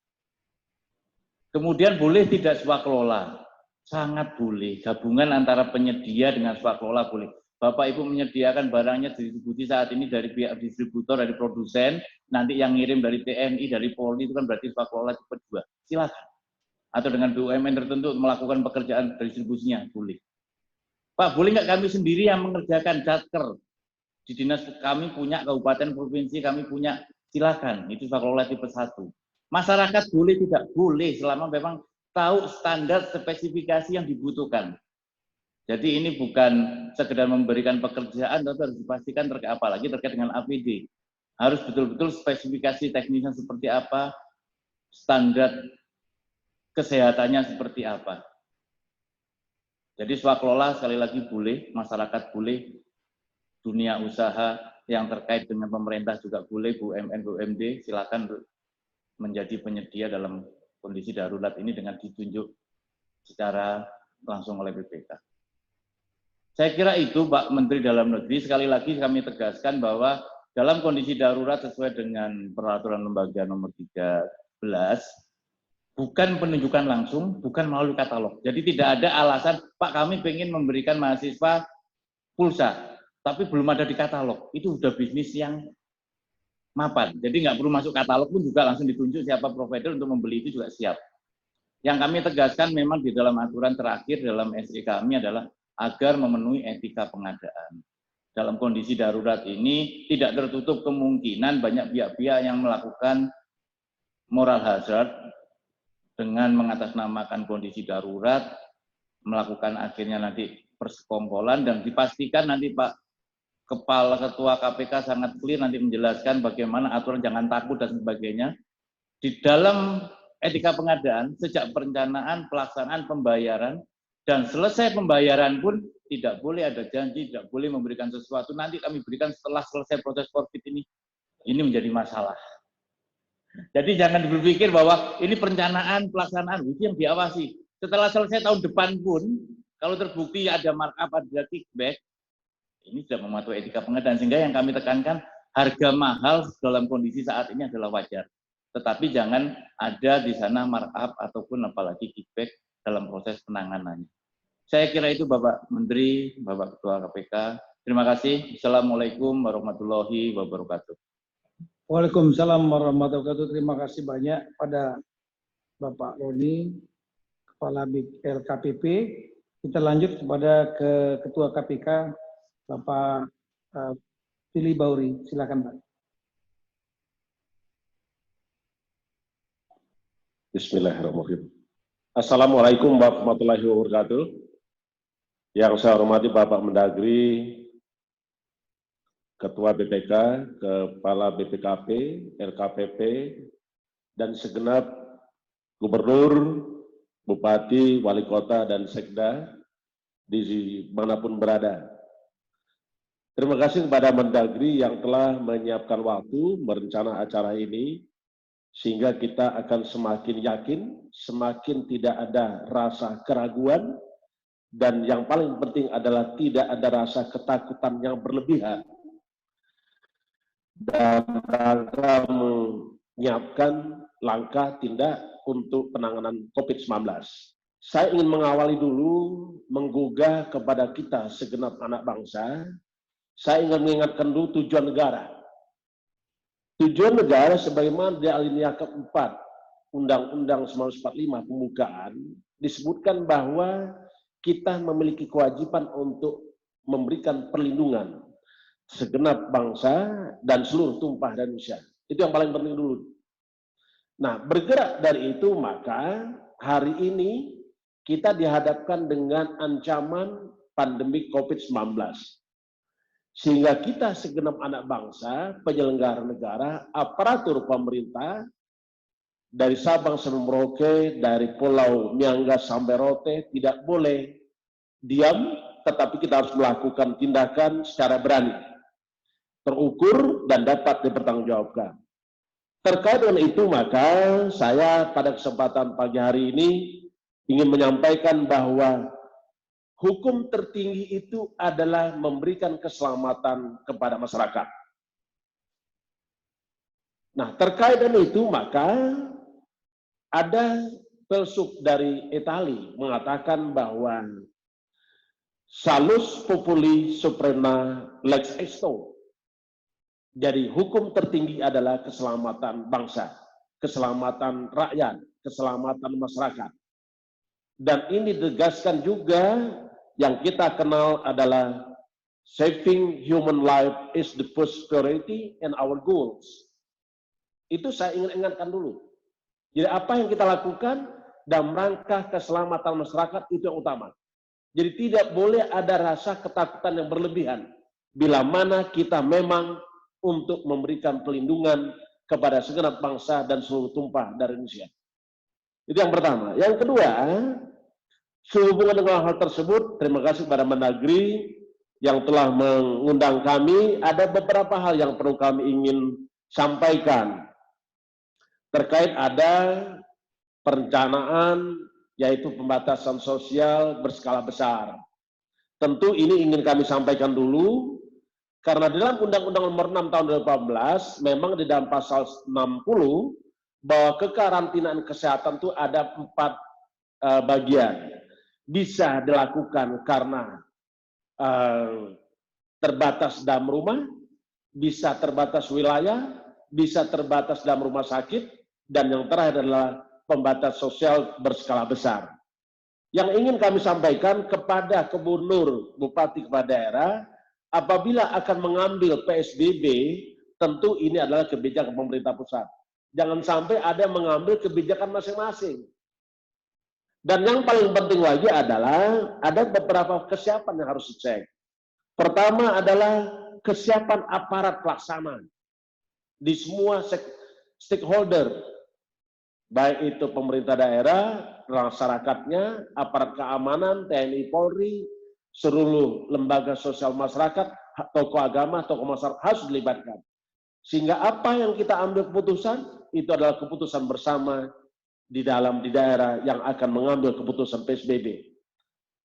Kemudian boleh tidak swakelola? Sangat boleh. Gabungan antara penyedia dengan swakelola boleh. Bapak Ibu menyediakan barangnya distribusi saat ini dari pihak distributor, dari produsen, nanti yang ngirim dari TNI, dari Polri, itu kan berarti swakelola tipe 2. Silakan. Atau dengan BUMN tertentu melakukan pekerjaan distribusinya, boleh. Pak, boleh nggak kami sendiri yang mengerjakan Jatker? Di dinas kami punya, kabupaten, provinsi kami punya, silakan. Itu swakelola tipe 1. Masyarakat boleh tidak? Boleh, selama memang tahu standar spesifikasi yang dibutuhkan. Jadi ini bukan sekedar memberikan pekerjaan, tapi harus dipastikan apalagi terkait dengan APD. Harus betul-betul spesifikasi teknisnya seperti apa, standar kesehatannya seperti apa. Jadi swakelola sekali lagi boleh, masyarakat boleh, dunia usaha yang terkait dengan pemerintah juga boleh, BUMN, BUMD, silakan menjadi penyedia dalam kondisi darurat ini dengan ditunjuk secara langsung oleh BPK. Saya kira itu Pak Menteri Dalam Negeri, sekali lagi kami tegaskan bahwa dalam kondisi darurat sesuai dengan peraturan lembaga nomor 13, bukan penunjukan langsung, bukan melalui katalog. Jadi tidak ada alasan, Pak kami ingin memberikan mahasiswa pulsa, tapi belum ada di katalog. Itu sudah bisnis yang mapan. Jadi nggak perlu masuk katalog pun juga langsung ditunjuk siapa provider untuk membeli itu juga siap. Yang kami tegaskan memang di dalam aturan terakhir dalam SE kami adalah agar memenuhi etika pengadaan. Dalam kondisi darurat ini tidak tertutup kemungkinan banyak pihak-pihak yang melakukan moral hazard dengan mengatasnamakan kondisi darurat, melakukan akhirnya nanti persekongkolan, dan dipastikan nanti Pak Kepala Ketua KPK sangat clear nanti menjelaskan bagaimana aturan jangan takut dan sebagainya. Di dalam etika pengadaan, sejak perencanaan, pelaksanaan, pembayaran, dan selesai pembayaran pun tidak boleh ada janji, tidak boleh memberikan sesuatu. Nanti kami berikan setelah selesai proses COVID ini menjadi masalah. Jadi jangan berpikir bahwa ini perencanaan, pelaksanaan, itu yang diawasi. Setelah selesai tahun depan pun, kalau terbukti ada markup, ada kickback, ini sudah mematuhi etika pengadaan. Sehingga yang kami tekankan, harga mahal dalam kondisi saat ini adalah wajar. Tetapi jangan ada di sana markup ataupun apalagi kickback dalam proses penanganannya. Saya kira itu Bapak Menteri, Bapak Ketua KPK. Terima kasih. Assalamualaikum warahmatullahi wabarakatuh. Waalaikumsalam warahmatullahi wabarakatuh. Terima kasih banyak pada Bapak Roni, Kepala LKPP. Kita lanjut kepada Ketua KPK, Bapak Fili Bauri. Silakan Pak. Bismillahirrahmanirrahim. Assalamualaikum warahmatullahi wabarakatuh. Yang saya hormati Bapak Mendagri, Ketua BPK, Kepala BPKP, LKPP, dan segenap Gubernur, Bupati, Wali Kota, dan Sekda di manapun berada. Terima kasih kepada Mendagri yang telah menyiapkan waktu merencana acara ini, sehingga kita akan semakin yakin, semakin tidak ada rasa keraguan, dan yang paling penting adalah tidak ada rasa ketakutan yang berlebihan dalam rangka menyiapkan langkah tindak untuk penanganan COVID-19. Saya ingin mengawali dulu menggugah kepada kita segenap anak bangsa. Saya ingin mengingatkan dulu tujuan negara. Tujuan negara sebagaimana di alinea keempat Undang-Undang 1945 pembukaan disebutkan bahwa kita memiliki kewajiban untuk memberikan perlindungan segenap bangsa dan seluruh tumpah dan Indonesia. Itu yang paling penting dulu. Nah, bergerak dari itu maka hari ini kita dihadapkan dengan ancaman pandemi COVID-19. Sehingga kita segenap anak bangsa, penyelenggara negara, aparatur pemerintah, dari Sabang sampai Merauke, dari Pulau Miangas sampai Rote, tidak boleh diam, tetapi kita harus melakukan tindakan secara berani, terukur, dan dapat dipertanggungjawabkan. Terkait dengan itu, maka saya pada kesempatan pagi hari ini ingin menyampaikan bahwa hukum tertinggi itu adalah memberikan keselamatan kepada masyarakat. Nah, terkait dengan itu, maka ada filsuf dari Itali mengatakan bahwa salus populi suprema lex esto. Jadi hukum tertinggi adalah keselamatan bangsa, keselamatan rakyat, keselamatan masyarakat. Dan ini ditegaskan juga yang kita kenal adalah saving human life is the first priority and our goals. Itu saya ingin ingatkan dulu. Jadi apa yang kita lakukan dalam rangka keselamatan masyarakat itu yang utama. Jadi tidak boleh ada rasa ketakutan yang berlebihan bila mana kita memang untuk memberikan pelindungan kepada segenap bangsa dan seluruh tumpah dari Indonesia. Itu yang pertama. Yang kedua, sehubungan dengan hal tersebut, terima kasih kepada Mendagri yang telah mengundang kami. Ada beberapa hal yang perlu kami ingin sampaikan. Terkait ada perencanaan, yaitu pembatasan sosial berskala besar. Tentu ini ingin kami sampaikan dulu, karena di dalam Undang-Undang Nomor 6 Tahun 2018, memang di dalam pasal 60, bahwa kekarantinaan kesehatan itu ada 4 bagian. Bisa dilakukan karena terbatas dalam rumah, bisa terbatas wilayah, bisa terbatas dalam rumah sakit, dan yang terakhir adalah pembatas sosial berskala besar. Yang ingin kami sampaikan kepada gubernur, bupati, kepala daerah, apabila akan mengambil PSBB, tentu ini adalah kebijakan pemerintah pusat. Jangan sampai ada yang mengambil kebijakan masing-masing. Dan yang paling penting lagi adalah ada beberapa kesiapan yang harus dicek. Pertama adalah kesiapan aparat pelaksana di semua stakeholder, baik itu pemerintah daerah, masyarakatnya, aparat keamanan, TNI, Polri, seluruh lembaga sosial masyarakat, tokoh agama, tokoh masyarakat harus dilibatkan. Sehingga apa yang kita ambil keputusan, itu adalah keputusan bersama di daerah yang akan mengambil keputusan PSBB.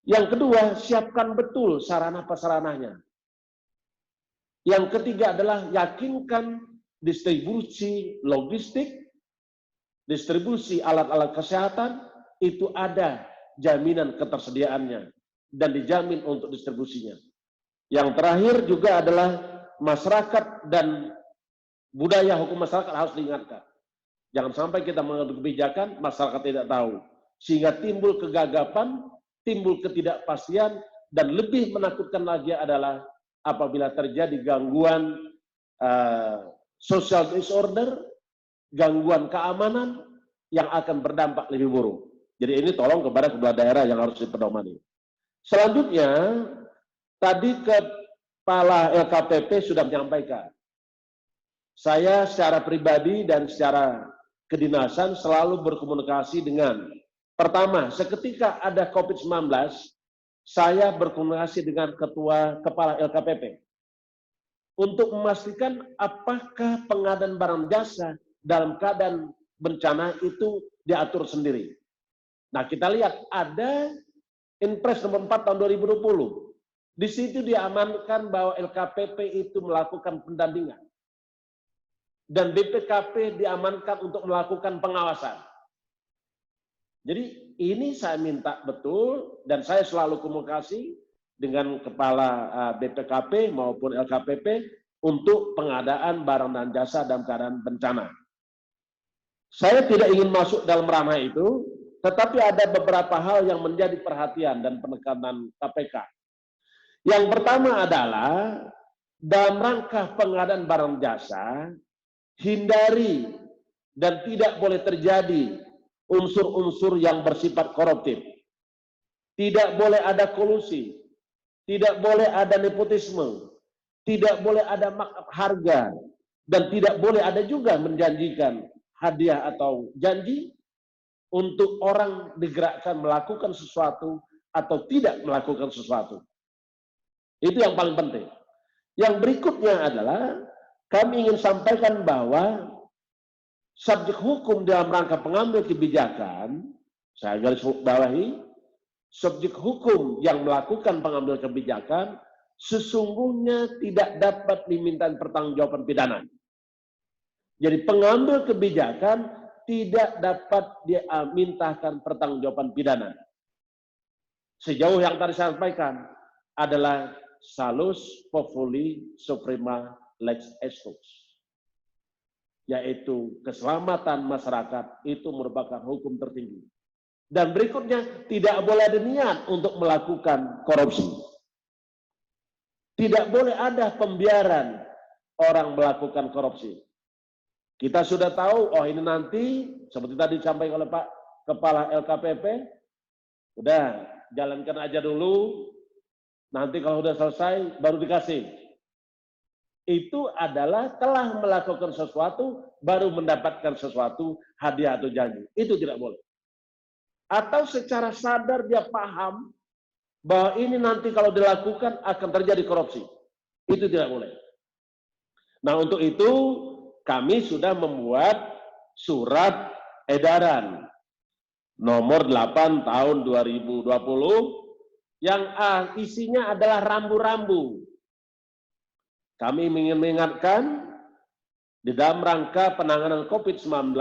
Yang kedua, siapkan betul sarana prasarananya. Yang ketiga adalah yakinkan distribusi logistik, distribusi alat-alat kesehatan, itu ada jaminan ketersediaannya dan dijamin untuk distribusinya. Yang terakhir juga adalah masyarakat dan budaya hukum masyarakat harus diingatkan. Jangan sampai kita mengambil kebijakan, masyarakat tidak tahu. Sehingga timbul kegagapan, timbul ketidakpastian, dan lebih menakutkan lagi adalah apabila terjadi gangguan social disorder, gangguan keamanan yang akan berdampak lebih buruk. Jadi ini tolong kepada kepala daerah yang harus dipedomani. Selanjutnya, tadi Kepala LKPP sudah menyampaikan. Saya secara pribadi dan secara kedinasan selalu berkomunikasi dengan, pertama, seketika ada COVID-19, saya berkomunikasi dengan Kepala LKPP untuk memastikan apakah pengadaan barang jasa dalam keadaan bencana itu diatur sendiri. Nah, kita lihat ada Inpres nomor 4 tahun 2020. Di situ diamankan bahwa LKPP itu melakukan pendampingan. Dan BPKP diamankan untuk melakukan pengawasan. Jadi ini saya minta betul, dan saya selalu komunikasi dengan Kepala BPKP maupun LKPP untuk pengadaan barang dan jasa dalam keadaan bencana. Saya tidak ingin masuk dalam ranah itu, tetapi ada beberapa hal yang menjadi perhatian dan penekanan KPK. Yang pertama adalah dalam rangka pengadaan barang jasa, hindari dan tidak boleh terjadi unsur-unsur yang bersifat koruptif. Tidak boleh ada kolusi, tidak boleh ada nepotisme, tidak boleh ada markup harga, dan tidak boleh ada juga menjanjikan hadiah atau janji untuk orang digerakkan melakukan sesuatu atau tidak melakukan sesuatu. Itu yang paling penting. Yang berikutnya adalah kami ingin sampaikan bahwa subjek hukum dalam rangka pengambil kebijakan, saya garis bawahi, subjek hukum yang melakukan pengambil kebijakan sesungguhnya tidak dapat diminta pertanggungjawaban pidana. Jadi pengambil kebijakan tidak dapat dimintakan pertanggungjawaban pidana. Sejauh yang tadi saya sampaikan adalah salus populi suprema lex ex, yaitu keselamatan masyarakat itu merupakan hukum tertinggi. Dan berikutnya, tidak boleh ada niat untuk melakukan korupsi. Tidak boleh ada pembiaran orang melakukan korupsi. Kita sudah tahu, oh ini nanti, seperti tadi disampaikan oleh Pak Kepala LKPP, udah jalankan aja dulu, nanti kalau udah selesai baru dikasih. Itu adalah telah melakukan sesuatu, baru mendapatkan sesuatu, hadiah atau janji. Itu tidak boleh. Atau secara sadar dia paham bahwa ini nanti kalau dilakukan akan terjadi korupsi. Itu tidak boleh. Nah, untuk itu kami sudah membuat surat edaran nomor 8 tahun 2020 yang isinya adalah rambu-rambu. Kami ingin mengingatkan di dalam rangka penanganan COVID-19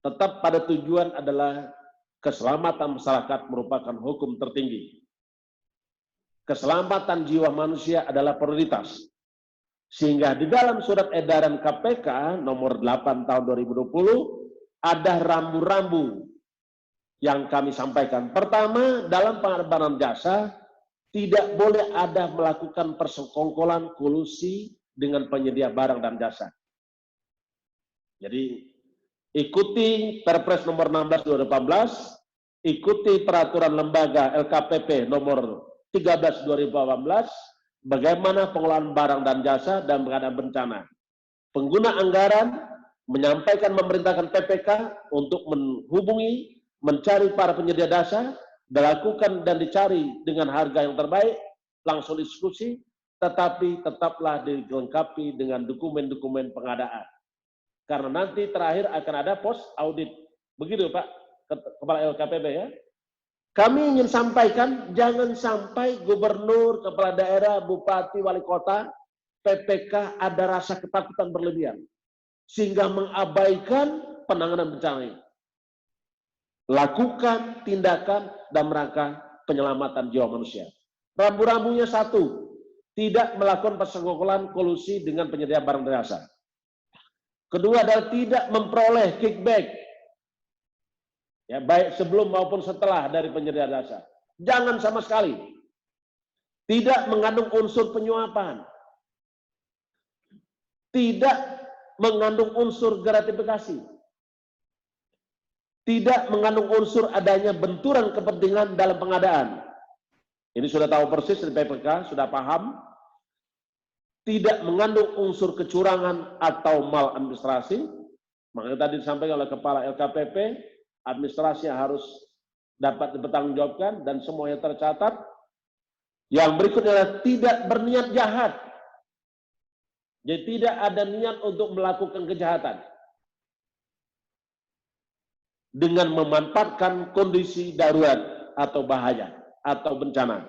tetap pada tujuan adalah keselamatan masyarakat merupakan hukum tertinggi. Keselamatan jiwa manusia adalah prioritas. Sehingga di dalam surat edaran KPK nomor 8 tahun 2020 ada rambu-rambu yang kami sampaikan. Pertama, dalam pengadaan jasa tidak boleh ada melakukan persekongkolan kolusi dengan penyedia barang dan jasa. Jadi ikuti Perpres nomor 16 2018, ikuti peraturan lembaga LKPP nomor 13 2018, bagaimana pengelolaan barang dan jasa dan pengadaan bencana. Pengguna anggaran menyampaikan memerintahkan PPK untuk menghubungi, mencari para penyedia jasa, dilakukan dan dicari dengan harga yang terbaik, langsung diskusi, tetapi tetaplah dilengkapi dengan dokumen-dokumen pengadaan. Karena nanti terakhir akan ada pos audit. Begitu Pak Kepala LKPP ya. Kami ingin sampaikan, jangan sampai gubernur, kepala daerah, bupati, wali kota, PPK ada rasa ketakutan berlebihan. Sehingga mengabaikan penanganan bencana ini. Lakukan tindakan dalam rangka penyelamatan jiwa manusia. Rambu-rambunya satu, tidak melakukan persekongkolan kolusi dengan penyedia barang dan jasa. Kedua adalah tidak memperoleh kickback. Ya, baik sebelum maupun setelah dari penyedia jasa. Jangan sama sekali. Tidak mengandung unsur penyuapan. Tidak mengandung unsur gratifikasi. Tidak mengandung unsur adanya benturan kepentingan dalam pengadaan. Ini sudah tahu persis dari PPK, sudah paham. Tidak mengandung unsur kecurangan atau maladministrasi. Makanya tadi disampaikan oleh Kepala LKPP, administrasi harus dapat dipertanggungjawabkan dan semuanya tercatat. Yang berikutnya adalah tidak berniat jahat. Jadi tidak ada niat untuk melakukan kejahatan. Dengan memanfaatkan kondisi darurat atau bahaya atau bencana.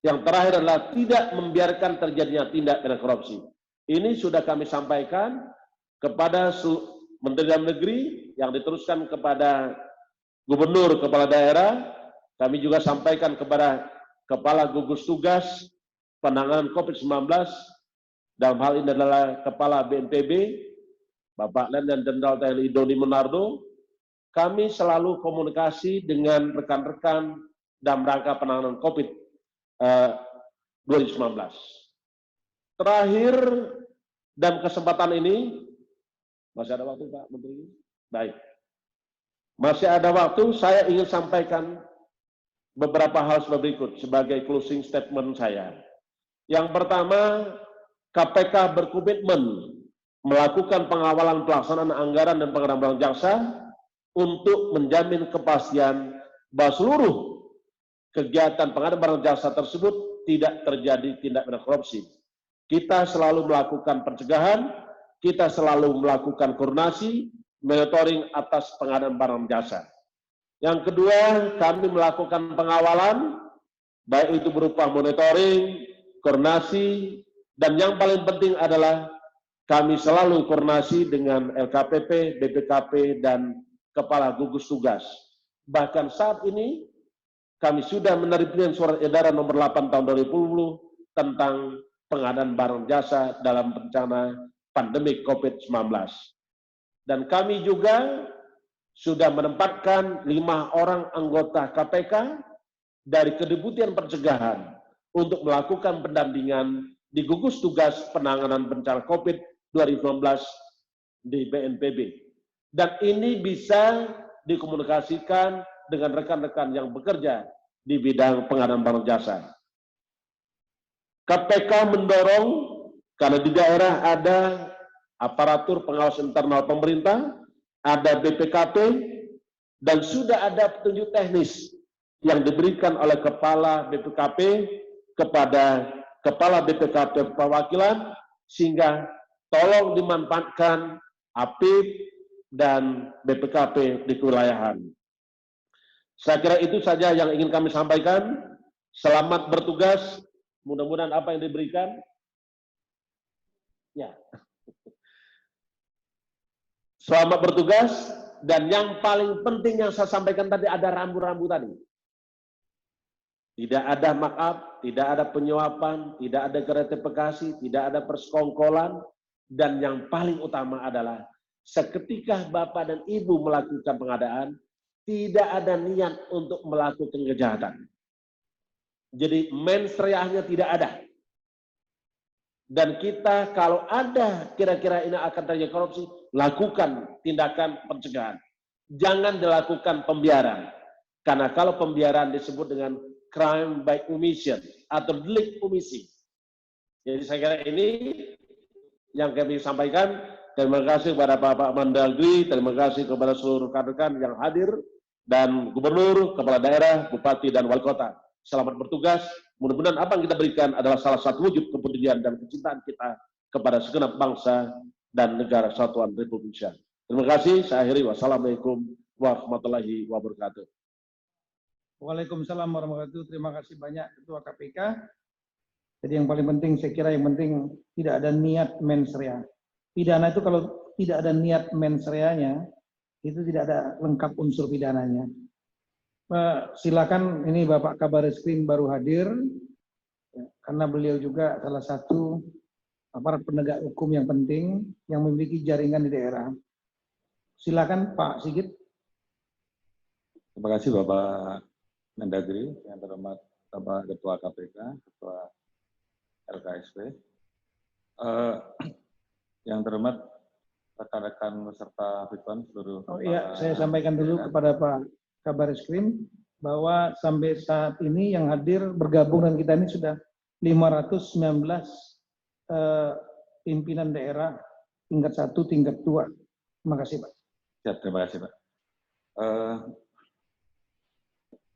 Yang terakhir adalah tidak membiarkan terjadinya tindak pidana korupsi. Ini sudah kami sampaikan kepada Menteri Dalam Negeri yang diteruskan kepada Gubernur, Kepala Daerah. Kami juga sampaikan kepada Kepala Gugus Tugas Penanganan COVID-19, dalam hal ini adalah Kepala BNPB, Bapak Letnan Jenderal TNI Doni Monardo. Kami selalu komunikasi dengan rekan-rekan dalam rangka penanganan COVID-19. Terakhir, dalam kesempatan ini, masih ada waktu Pak Menteri? Baik. Masih ada waktu, saya ingin sampaikan beberapa hal sebagai berikut sebagai closing statement saya. Yang pertama, KPK berkomitmen melakukan pengawalan pelaksanaan anggaran dan pengadaan barang jasa untuk menjamin kepastian bahwa seluruh kegiatan pengadaan barang jasa tersebut tidak terjadi tindak pidana korupsi. Kita selalu melakukan pencegahan, kita selalu melakukan koordinasi, monitoring atas pengadaan barang jasa. Yang kedua, kami melakukan pengawalan, baik itu berupa monitoring, koordinasi, dan yang paling penting adalah kami selalu koordinasi dengan LKPP, BPKP, dan Kepala Gugus Tugas. Bahkan saat ini, kami sudah menerbitkan surat edaran nomor 8 tahun 2020 tentang pengadaan barang jasa dalam bencana pandemi COVID-19. Dan kami juga sudah menempatkan 5 orang anggota KPK dari Kedeputian Pencegahan untuk melakukan pendampingan di gugus tugas penanganan bencana COVID-19 di BNPB. Dan ini bisa dikomunikasikan dengan rekan-rekan yang bekerja di bidang pengadaan barang jasa. KPK mendorong karena di daerah ada aparatur pengawas internal pemerintah, ada BPKP, dan sudah ada petunjuk teknis yang diberikan oleh Kepala BPKP kepada Kepala BPKP Perwakilan, sehingga tolong dimanfaatkan APIP dan BPKP di kewilayahan. Saya kira itu saja yang ingin kami sampaikan. Selamat bertugas. Mudah-mudahan apa yang diberikan, ya. Selamat bertugas. Dan yang paling penting yang saya sampaikan tadi, ada rambu-rambu tadi. Tidak ada markup, tidak ada penyuapan, tidak ada gratifikasi, tidak ada persekongkolan, dan yang paling utama adalah seketika Bapak dan Ibu melakukan pengadaan, tidak ada niat untuk melakukan kejahatan. Jadi mens reanya tidak ada. Dan kita kalau ada kira-kira ini akan terjadi korupsi, lakukan tindakan pencegahan. Jangan dilakukan pembiaran. Karena kalau pembiaran disebut dengan crime by omission atau delik omisi. Jadi saya kira ini yang kami sampaikan. Terima kasih kepada Bapak Mendagri, terima kasih kepada seluruh rekan-rekan yang hadir, dan Gubernur, Kepala Daerah, Bupati, dan Wali Kota. Selamat bertugas. Mudah-mudahan apa yang kita berikan adalah salah satu wujud kepedulian dan kecintaan kita kepada segenap bangsa dan negara Kesatuan Republik Indonesia. Terima kasih. Saya akhiri. Wassalamualaikum warahmatullahi wabarakatuh. Waalaikumsalam warahmatullahi wabarakatuh. Terima kasih banyak Ketua KPK. Jadi yang paling penting, saya kira yang penting tidak ada niat mens rea. Pidana itu kalau tidak ada niat mens reanya, itu tidak ada lengkap unsur pidananya. Silakan, ini Bapak Kabareskrim baru hadir, karena beliau juga salah satu aparat penegak hukum yang penting yang memiliki jaringan di daerah. Silakan Pak Sigit. Terima kasih Bapak Mendagri, yang terhormat Bapak Ketua KPK, Ketua LKSP, yang terhormat rekan-rekan peserta FIKON seluruh. Oh iya, saya sampaikan dulu kepada Pak Kabareskrim bahwa sampai saat ini yang hadir bergabung dengan kita ini sudah 519 pimpinan daerah tingkat 1, tingkat 2. Terima kasih Pak. Ya, terima kasih Pak.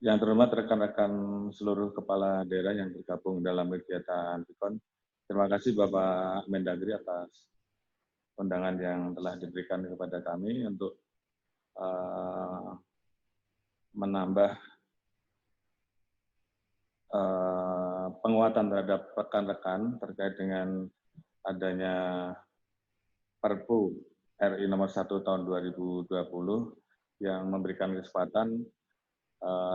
Yang terhormat rekan-rekan seluruh kepala daerah yang bergabung dalam kegiatan FIKON, terima kasih Bapak Mendagri atas undangan yang telah diberikan kepada kami untuk menambah penguatan terhadap rekan-rekan terkait dengan adanya Perpu RI nomor 1 tahun 2020 yang memberikan kesempatan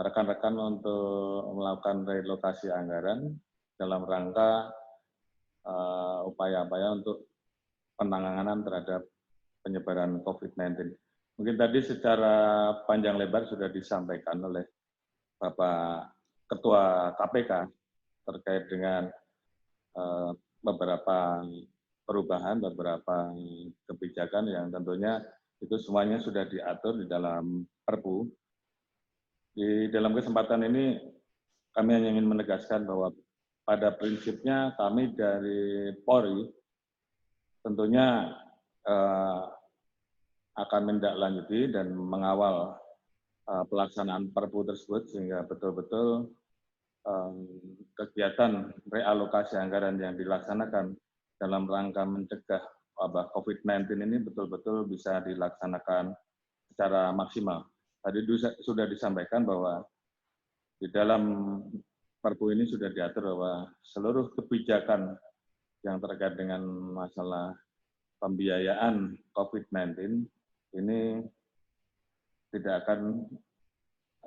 rekan-rekan untuk melakukan relokasi anggaran dalam rangka upaya-upaya untuk penanganan terhadap penyebaran COVID-19. Mungkin tadi secara panjang lebar sudah disampaikan oleh Bapak Ketua KPK terkait dengan beberapa perubahan, beberapa kebijakan yang tentunya itu semuanya sudah diatur di dalam Perpu. Di dalam kesempatan ini kami hanya ingin menegaskan bahwa pada prinsipnya kami dari Polri tentunya akan menindaklanjuti dan mengawal pelaksanaan Perpu tersebut sehingga betul-betul kegiatan realokasi anggaran yang dilaksanakan dalam rangka mencegah wabah COVID-19 ini betul-betul bisa dilaksanakan secara maksimal. Tadi sudah disampaikan bahwa di dalam Perpu ini sudah diatur bahwa seluruh kebijakan yang terkait dengan masalah pembiayaan COVID-19 ini tidak akan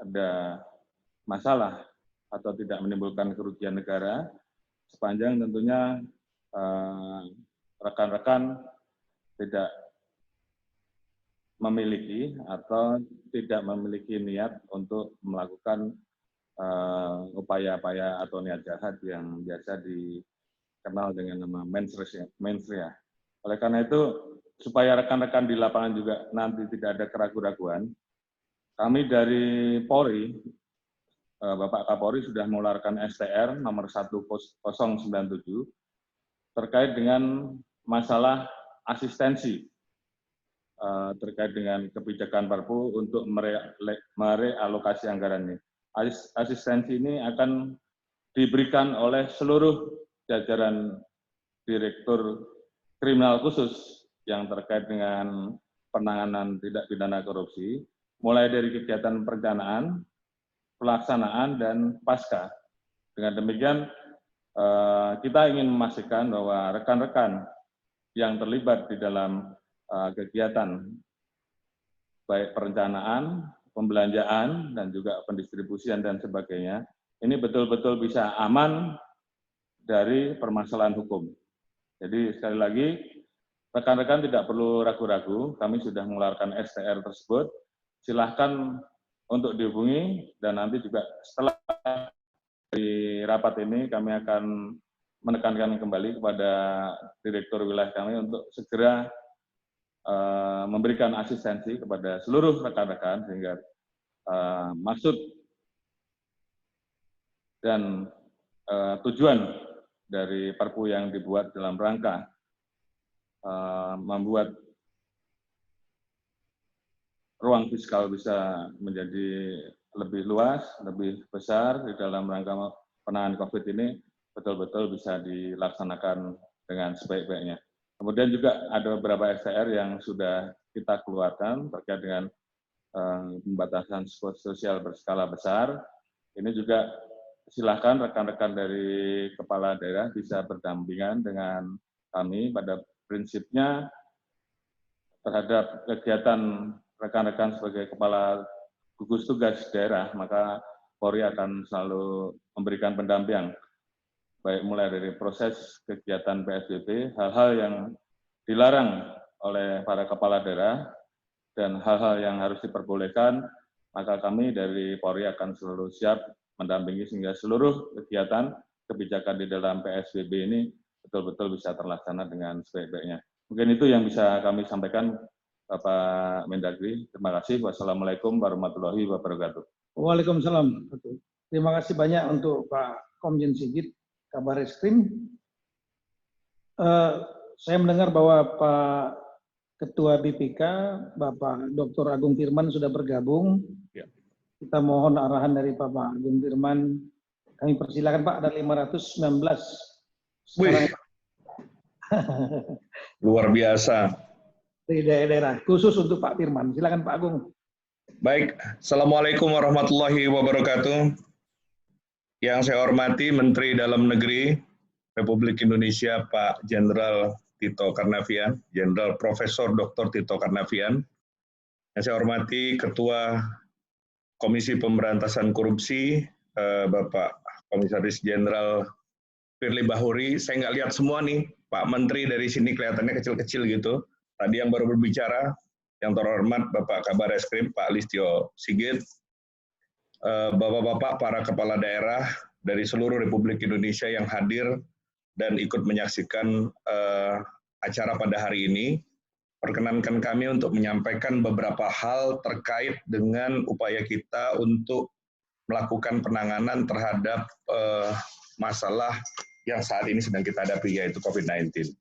ada masalah atau tidak menimbulkan kerugian negara sepanjang tentunya rekan-rekan tidak memiliki atau tidak memiliki niat untuk melakukan upaya-upaya atau niat jahat yang biasa dikenal dengan nama mens rea. Oleh karena itu, supaya rekan-rekan di lapangan juga nanti tidak ada keraguan-raguan, kami dari Polri Bapak Kapolri sudah mengeluarkan STR nomor 1097 terkait dengan masalah asistensi terkait dengan kebijakan Perpu untuk merealokasi anggaran ini. Asistensi ini akan diberikan oleh seluruh jajaran Direktur Kriminal Khusus yang terkait dengan penanganan tindak pidana korupsi, mulai dari kegiatan perencanaan, pelaksanaan, dan pasca. Dengan demikian, kita ingin memastikan bahwa rekan-rekan yang terlibat di dalam kegiatan, baik perencanaan, pembelanjaan, dan juga pendistribusian dan sebagainya, ini betul-betul bisa aman dari permasalahan hukum. Jadi sekali lagi, rekan-rekan tidak perlu ragu-ragu, kami sudah mengeluarkan STR tersebut, silahkan untuk dihubungi, dan nanti juga setelah di rapat ini kami akan menekankan kembali kepada Direktur Wilayah kami untuk segera memberikan asistensi kepada seluruh rekan-rekan sehingga maksud dan tujuan dari Perpu yang dibuat dalam rangka membuat ruang fiskal bisa menjadi lebih luas, lebih besar di dalam rangka penanganan COVID ini betul-betul bisa dilaksanakan dengan sebaik-baiknya. Kemudian juga ada beberapa STR yang sudah kita keluarkan terkait dengan pembatasan sosial berskala besar. Ini juga silakan rekan-rekan dari kepala daerah bisa berdampingan dengan kami pada prinsipnya terhadap kegiatan rekan-rekan sebagai kepala gugus tugas daerah, maka Polri akan selalu memberikan pendampingan, baik mulai dari proses kegiatan PSBB, hal-hal yang dilarang oleh para kepala daerah, dan hal-hal yang harus diperbolehkan, maka kami dari Polri akan selalu siap mendampingi sehingga seluruh kegiatan kebijakan di dalam PSBB ini betul-betul bisa terlaksana dengan sebaik-baiknya. Mungkin itu yang bisa kami sampaikan, Bapak Mendagri. Terima kasih. Wassalamualaikum warahmatullahi wabarakatuh. Waalaikumsalam. Terima kasih banyak untuk Pak Komjen Sigit, Kabar Eskrim. Saya mendengar bahwa Pak Ketua BPK, Bapak Dr. Agung Firman sudah bergabung. Ya. Kita mohon arahan dari Bapak Agung Firman. Kami persilakan Pak, ada 519. Sekarang... Luar biasa. Dari daerah, khusus untuk Pak Firman. Silakan Pak Agung. Baik, Assalamualaikum warahmatullahi wabarakatuh. Yang saya hormati Menteri Dalam Negeri Republik Indonesia Pak Jenderal Tito Karnavian, Jenderal Profesor Dr. Tito Karnavian. Yang saya hormati Ketua Komisi Pemberantasan Korupsi, Bapak Komisaris Jenderal Firly Bahuri. Saya nggak lihat semua nih, Pak Menteri dari sini kelihatannya kecil-kecil gitu. Tadi yang baru berbicara, yang terhormat Bapak Kabar Eskrim, Pak Listio Sigit, Bapak-bapak para kepala daerah dari seluruh Republik Indonesia yang hadir dan ikut menyaksikan acara pada hari ini, perkenankan kami untuk menyampaikan beberapa hal terkait dengan upaya kita untuk melakukan penanganan terhadap masalah yang saat ini sedang kita hadapi, yaitu COVID-19.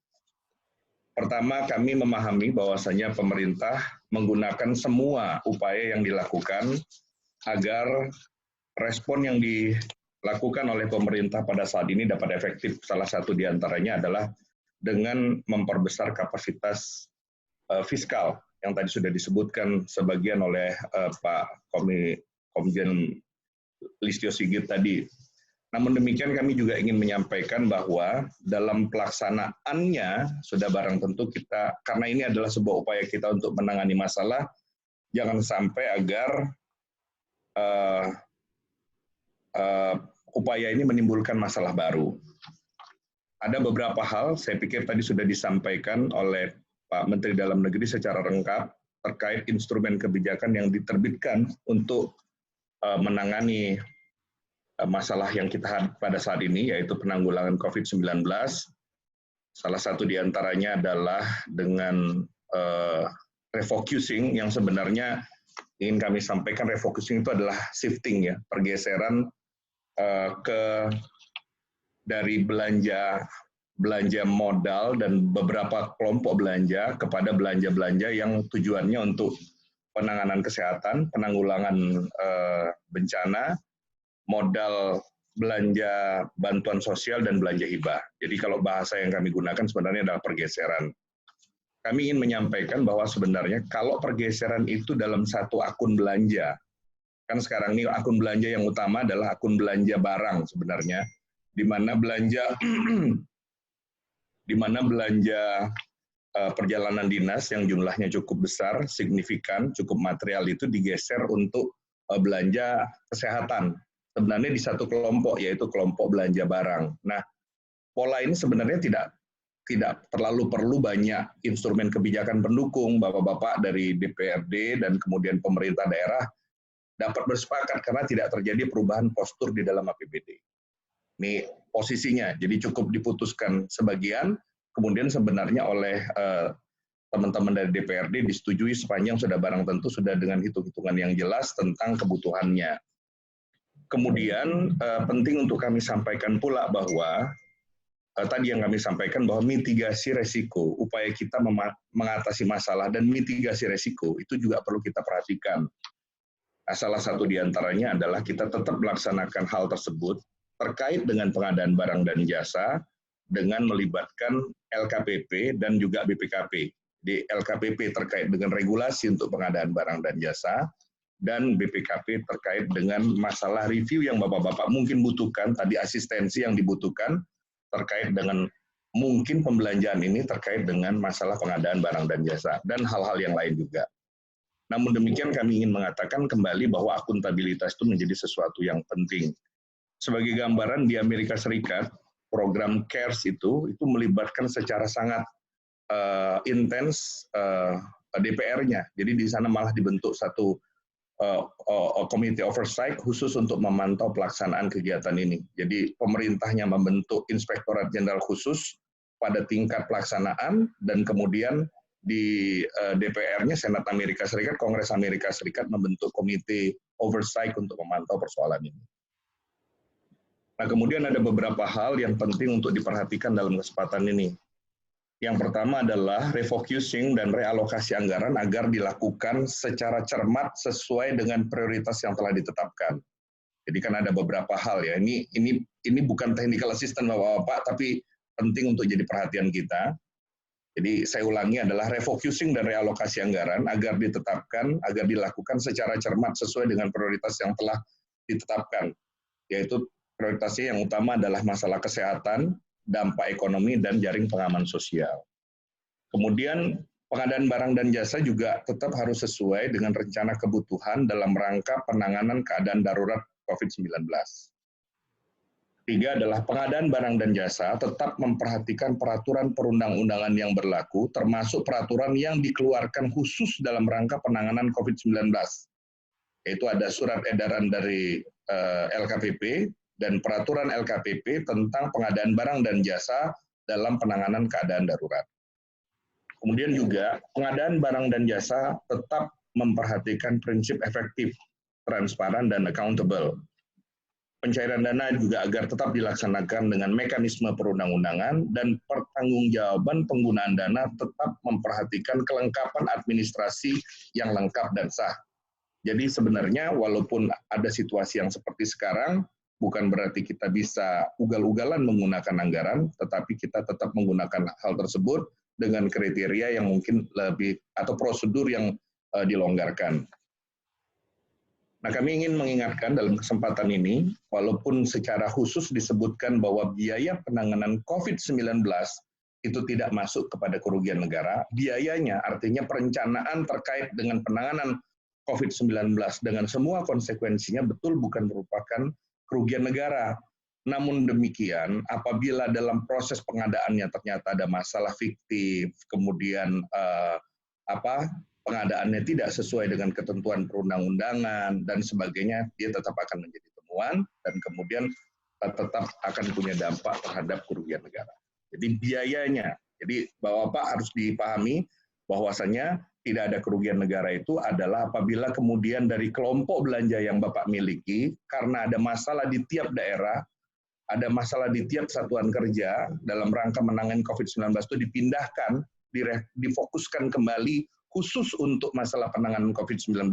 Pertama, kami memahami bahwasanya pemerintah menggunakan semua upaya yang dilakukan agar respon yang dilakukan oleh pemerintah pada saat ini dapat efektif. Salah satu diantaranya adalah dengan memperbesar kapasitas fiskal yang tadi sudah disebutkan sebagian oleh Pak Komjen Listio Sigit tadi. Namun demikian kami juga ingin menyampaikan bahwa dalam pelaksanaannya sudah barang tentu kita, karena ini adalah sebuah upaya kita untuk menangani masalah, jangan sampai agar upaya ini menimbulkan masalah baru. Ada beberapa hal, saya pikir tadi sudah disampaikan oleh Pak Menteri Dalam Negeri secara lengkap terkait instrumen kebijakan yang diterbitkan untuk menangani masalah yang kita hadapi pada saat ini, yaitu penanggulangan COVID-19. Salah satu diantaranya adalah dengan refocusing yang sebenarnya ingin kami sampaikan, refocusing itu adalah shifting ya, pergeseran dari belanja modal dan beberapa kelompok belanja kepada belanja-belanja yang tujuannya untuk penanganan kesehatan, penanggulangan bencana, modal belanja bantuan sosial dan belanja hibah. Jadi kalau bahasa yang kami gunakan sebenarnya adalah pergeseran. Kami ingin menyampaikan bahwa sebenarnya kalau pergeseran itu dalam satu akun belanja, kan sekarang ini akun belanja yang utama adalah akun belanja barang sebenarnya, di mana belanja perjalanan dinas yang jumlahnya cukup besar, signifikan, cukup material itu digeser untuk belanja kesehatan. Sebenarnya di satu kelompok, yaitu kelompok belanja barang. Nah, pola ini sebenarnya tidak terlalu perlu banyak instrumen kebijakan pendukung, Bapak-Bapak dari DPRD dan kemudian pemerintah daerah dapat bersepakat karena tidak terjadi perubahan postur di dalam APBD. Ini posisinya, jadi cukup diputuskan sebagian, kemudian sebenarnya oleh teman-teman dari DPRD disetujui sepanjang sudah barang tentu sudah dengan hitung-hitungan yang jelas tentang kebutuhannya. Kemudian penting untuk kami sampaikan pula bahwa tadi yang kami sampaikan bahwa mitigasi resiko, upaya kita mengatasi masalah dan mitigasi resiko itu juga perlu kita perhatikan. Nah, salah satu diantaranya adalah kita tetap melaksanakan hal tersebut terkait dengan pengadaan barang dan jasa dengan melibatkan LKPP dan juga BPKP. Di LKPP terkait dengan regulasi untuk pengadaan barang dan jasa, dan BPKP terkait dengan masalah review yang Bapak-Bapak mungkin butuhkan, tadi asistensi yang dibutuhkan terkait dengan mungkin pembelanjaan ini terkait dengan masalah pengadaan barang dan jasa, dan hal-hal yang lain juga. Namun demikian kami ingin mengatakan kembali bahwa akuntabilitas itu menjadi sesuatu yang penting. Sebagai gambaran di Amerika Serikat, program CARES itu melibatkan secara sangat intens DPR-nya. Jadi di sana malah dibentuk satu Committee Oversight khusus untuk memantau pelaksanaan kegiatan ini. Jadi pemerintahnya membentuk Inspektorat Jenderal khusus pada tingkat pelaksanaan, dan kemudian di DPR-nya, Senat Amerika Serikat, Kongres Amerika Serikat membentuk Komite Oversight untuk memantau persoalan ini. Nah, kemudian ada beberapa hal yang penting untuk diperhatikan dalam kesempatan ini. Yang pertama adalah refocusing dan realokasi anggaran agar dilakukan secara cermat sesuai dengan prioritas yang telah ditetapkan. Jadi kan ada beberapa hal ya. Ini bukan technical assistant Bapak-Bapak, tapi penting untuk jadi perhatian kita. Jadi saya ulangi adalah refocusing dan realokasi anggaran agar ditetapkan, agar dilakukan secara cermat sesuai dengan prioritas yang telah ditetapkan. Yaitu prioritasnya yang utama adalah masalah kesehatan, dampak ekonomi, dan jaring pengaman sosial. Kemudian pengadaan barang dan jasa juga tetap harus sesuai dengan rencana kebutuhan dalam rangka penanganan keadaan darurat COVID-19. Tiga adalah pengadaan barang dan jasa tetap memperhatikan peraturan perundang-undangan yang berlaku, termasuk peraturan yang dikeluarkan khusus dalam rangka penanganan COVID-19. Yaitu ada surat edaran dari LKPP, dan peraturan LKPP tentang pengadaan barang dan jasa dalam penanganan keadaan darurat. Kemudian juga pengadaan barang dan jasa tetap memperhatikan prinsip efektif, transparan, dan accountable. Pencairan dana juga agar tetap dilaksanakan dengan mekanisme perundang-undangan, dan pertanggungjawaban penggunaan dana tetap memperhatikan kelengkapan administrasi yang lengkap dan sah. Jadi sebenarnya walaupun ada situasi yang seperti sekarang, bukan berarti kita bisa ugal-ugalan menggunakan anggaran, tetapi kita tetap menggunakan hal tersebut dengan kriteria yang mungkin lebih, atau prosedur yang dilonggarkan. Nah, kami ingin mengingatkan dalam kesempatan ini, walaupun secara khusus disebutkan bahwa biaya penanganan COVID-19 itu tidak masuk kepada kerugian negara, biayanya artinya perencanaan terkait dengan penanganan COVID-19 dengan semua konsekuensinya betul bukan merupakan kerugian negara. Namun demikian, apabila dalam proses pengadaannya ternyata ada masalah fiktif, kemudian pengadaannya tidak sesuai dengan ketentuan perundang-undangan dan sebagainya, dia tetap akan menjadi temuan dan kemudian tetap akan punya dampak terhadap kerugian negara. Jadi biayanya, jadi Bapak harus dipahami bahwasanya tidak ada kerugian negara itu adalah apabila kemudian dari kelompok belanja yang Bapak miliki, karena ada masalah di tiap daerah, ada masalah di tiap satuan kerja dalam rangka menangani COVID-19 itu dipindahkan, difokuskan kembali khusus untuk masalah penanganan COVID-19,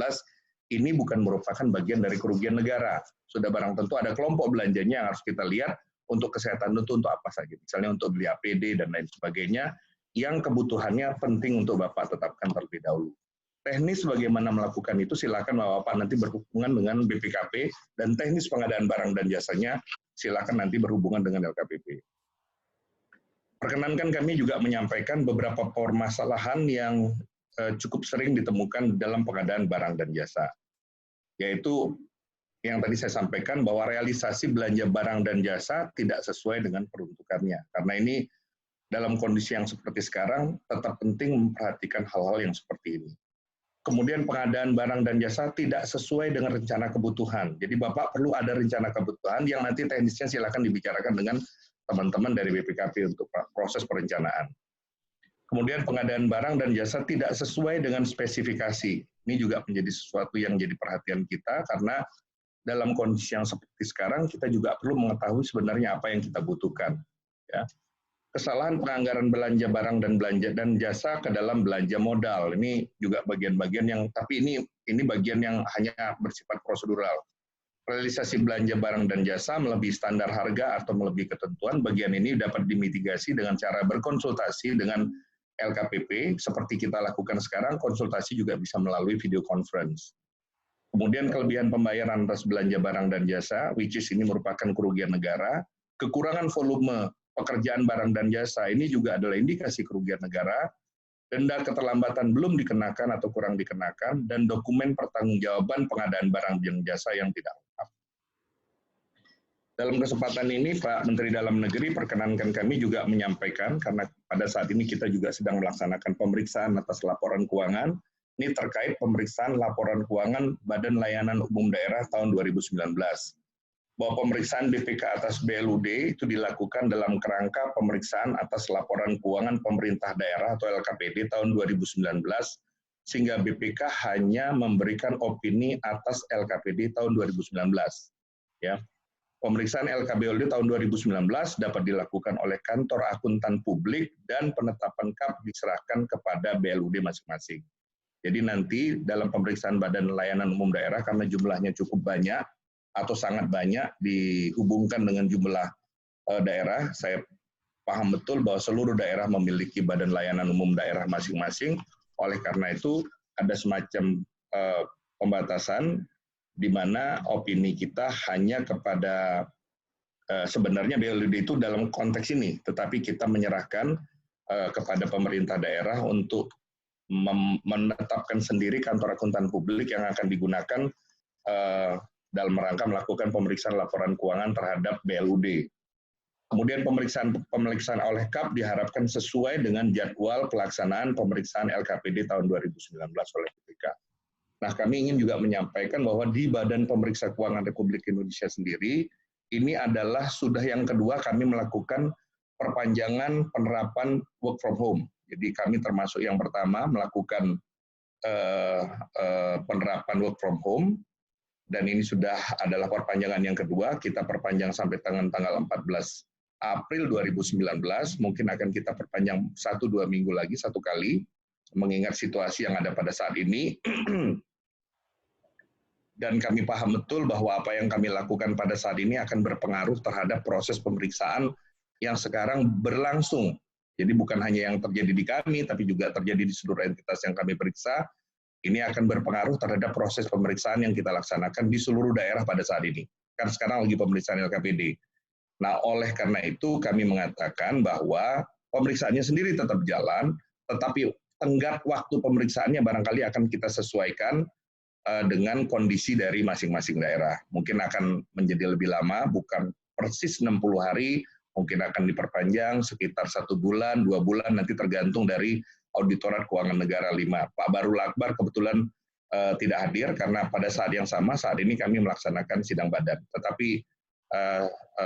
ini bukan merupakan bagian dari kerugian negara. Sudah barang tentu ada kelompok belanjanya yang harus kita lihat untuk kesehatan itu untuk apa saja. Misalnya untuk beli APD dan lain sebagainya, yang kebutuhannya penting untuk Bapak tetapkan terlebih dahulu. Teknis bagaimana melakukan itu silakan Bapak nanti berhubungan dengan BPKP, dan teknis pengadaan barang dan jasanya silakan nanti berhubungan dengan LKPP. Perkenankan kami juga menyampaikan beberapa permasalahan yang cukup sering ditemukan dalam pengadaan barang dan jasa, yaitu yang tadi saya sampaikan bahwa realisasi belanja barang dan jasa tidak sesuai dengan peruntukannya. Karena ini dalam kondisi yang seperti sekarang tetap penting memperhatikan hal-hal yang seperti ini. Kemudian pengadaan barang dan jasa tidak sesuai dengan rencana kebutuhan. Jadi Bapak perlu ada rencana kebutuhan yang nanti teknisnya silakan dibicarakan dengan teman-teman dari BPKP untuk proses perencanaan. Kemudian pengadaan barang dan jasa tidak sesuai dengan spesifikasi. Ini juga menjadi sesuatu yang jadi perhatian kita karena dalam kondisi yang seperti sekarang kita juga perlu mengetahui sebenarnya apa yang kita butuhkan. Ya. Kesalahan penganggaran belanja barang dan jasa ke dalam belanja modal. Ini juga bagian-bagian yang, tapi ini bagian yang hanya bersifat prosedural. Realisasi belanja barang dan jasa melebihi standar harga atau melebihi ketentuan, bagian ini dapat dimitigasi dengan cara berkonsultasi dengan LKPP, seperti kita lakukan sekarang, konsultasi juga bisa melalui video conference. Kemudian kelebihan pembayaran atas belanja barang dan jasa, which is ini merupakan kerugian negara, kekurangan volume pekerjaan barang dan jasa, ini juga adalah indikasi kerugian negara, denda keterlambatan belum dikenakan atau kurang dikenakan, dan dokumen pertanggungjawaban pengadaan barang dan jasa yang tidak lengkap. Dalam kesempatan ini, Pak Menteri Dalam Negeri, perkenankan kami juga menyampaikan, karena pada saat ini kita juga sedang melaksanakan pemeriksaan atas laporan keuangan, ini terkait pemeriksaan laporan keuangan Badan Layanan Umum Daerah tahun 2019. Bahwa pemeriksaan BPK atas BLUD itu dilakukan dalam kerangka pemeriksaan atas laporan keuangan pemerintah daerah atau LKPD tahun 2019, sehingga BPK hanya memberikan opini atas LKPD tahun 2019. Ya. Pemeriksaan LKBLD tahun 2019 dapat dilakukan oleh kantor akuntan publik dan penetapan KAP diserahkan kepada BLUD masing-masing. Jadi nanti dalam pemeriksaan Badan Layanan Umum Daerah, karena jumlahnya cukup banyak atau sangat banyak dihubungkan dengan jumlah daerah, saya paham betul bahwa seluruh daerah memiliki Badan Layanan Umum Daerah masing-masing, oleh karena itu ada semacam pembatasan di mana opini kita hanya kepada sebenarnya BLUD itu dalam konteks ini, tetapi kita menyerahkan kepada pemerintah daerah untuk menetapkan sendiri kantor akuntan publik yang akan digunakan dalam rangka melakukan pemeriksaan laporan keuangan terhadap BLUD. Kemudian pemeriksaan oleh KAP diharapkan sesuai dengan jadwal pelaksanaan pemeriksaan LKPD tahun 2019 oleh BPK. Nah, kami ingin juga menyampaikan bahwa di Badan Pemeriksa Keuangan Republik Indonesia sendiri, ini adalah sudah yang kedua kami melakukan perpanjangan penerapan work from home. Jadi kami termasuk yang pertama melakukan penerapan work from home, dan ini sudah adalah perpanjangan yang kedua, kita perpanjang sampai tanggal 14 April 2019, mungkin akan kita perpanjang 1-2 minggu lagi, 1 kali, mengingat situasi yang ada pada saat ini. Dan kami paham betul bahwa apa yang kami lakukan pada saat ini akan berpengaruh terhadap proses pemeriksaan yang sekarang berlangsung. Jadi bukan hanya yang terjadi di kami, tapi juga terjadi di seluruh entitas yang kami periksa. Ini akan berpengaruh terhadap proses pemeriksaan yang kita laksanakan di seluruh daerah pada saat ini. Karena sekarang lagi pemeriksaan LKPD. Nah, oleh karena itu kami mengatakan bahwa pemeriksaannya sendiri tetap jalan, tetapi tenggat waktu pemeriksaannya barangkali akan kita sesuaikan dengan kondisi dari masing-masing daerah. Mungkin akan menjadi lebih lama, bukan persis 60 hari, mungkin akan diperpanjang sekitar 1 bulan, 2 bulan, nanti tergantung dari Auditorat Keuangan Negara 5. Pak Barul Akbar kebetulan tidak hadir karena pada saat yang sama saat ini kami melaksanakan sidang badan. Tetapi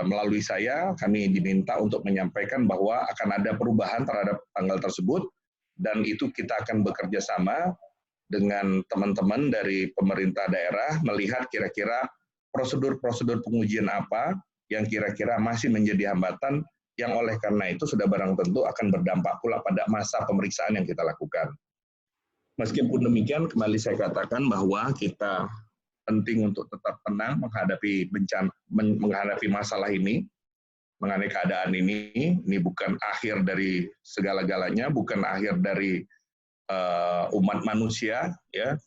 melalui saya, kami diminta untuk menyampaikan bahwa akan ada perubahan terhadap tanggal tersebut, dan itu kita akan bekerja sama dengan teman-teman dari pemerintah daerah melihat kira-kira prosedur-prosedur pengujian apa yang kira-kira masih menjadi hambatan yang oleh karena itu sudah barang tentu akan berdampak pula pada masa pemeriksaan yang kita lakukan. Meskipun demikian, kembali saya katakan bahwa kita penting untuk tetap tenang menghadapi bencana, menghadapi masalah ini, mengenai keadaan ini bukan akhir dari segala-galanya, bukan akhir dari umat manusia, ya.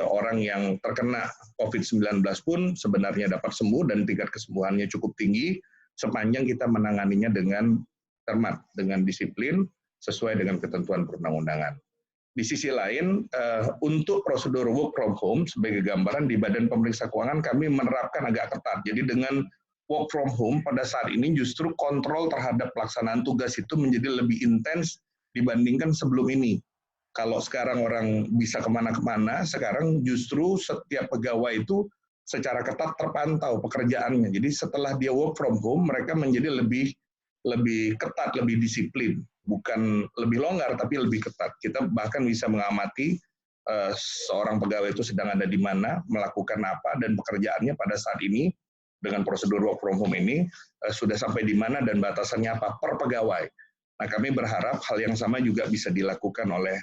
Orang yang terkena COVID-19 pun sebenarnya dapat sembuh dan tingkat kesembuhannya cukup tinggi sepanjang kita menanganinya dengan cermat, dengan disiplin, sesuai dengan ketentuan perundang-undangan. Di sisi lain, untuk prosedur work from home, sebagai gambaran di Badan Pemeriksa Keuangan kami menerapkan agak ketat. Jadi dengan work from home pada saat ini justru kontrol terhadap pelaksanaan tugas itu menjadi lebih intens dibandingkan sebelum ini. Kalau sekarang orang bisa kemana-kemana, sekarang justru setiap pegawai itu secara ketat terpantau pekerjaannya. Jadi setelah dia work from home, mereka menjadi lebih ketat, lebih disiplin. Bukan lebih longgar, tapi lebih ketat. Kita bahkan bisa mengamati seorang pegawai itu sedang ada di mana, melakukan apa, dan pekerjaannya pada saat ini, dengan prosedur work from home ini, sudah sampai di mana dan batasannya apa per pegawai. Nah, kami berharap hal yang sama juga bisa dilakukan oleh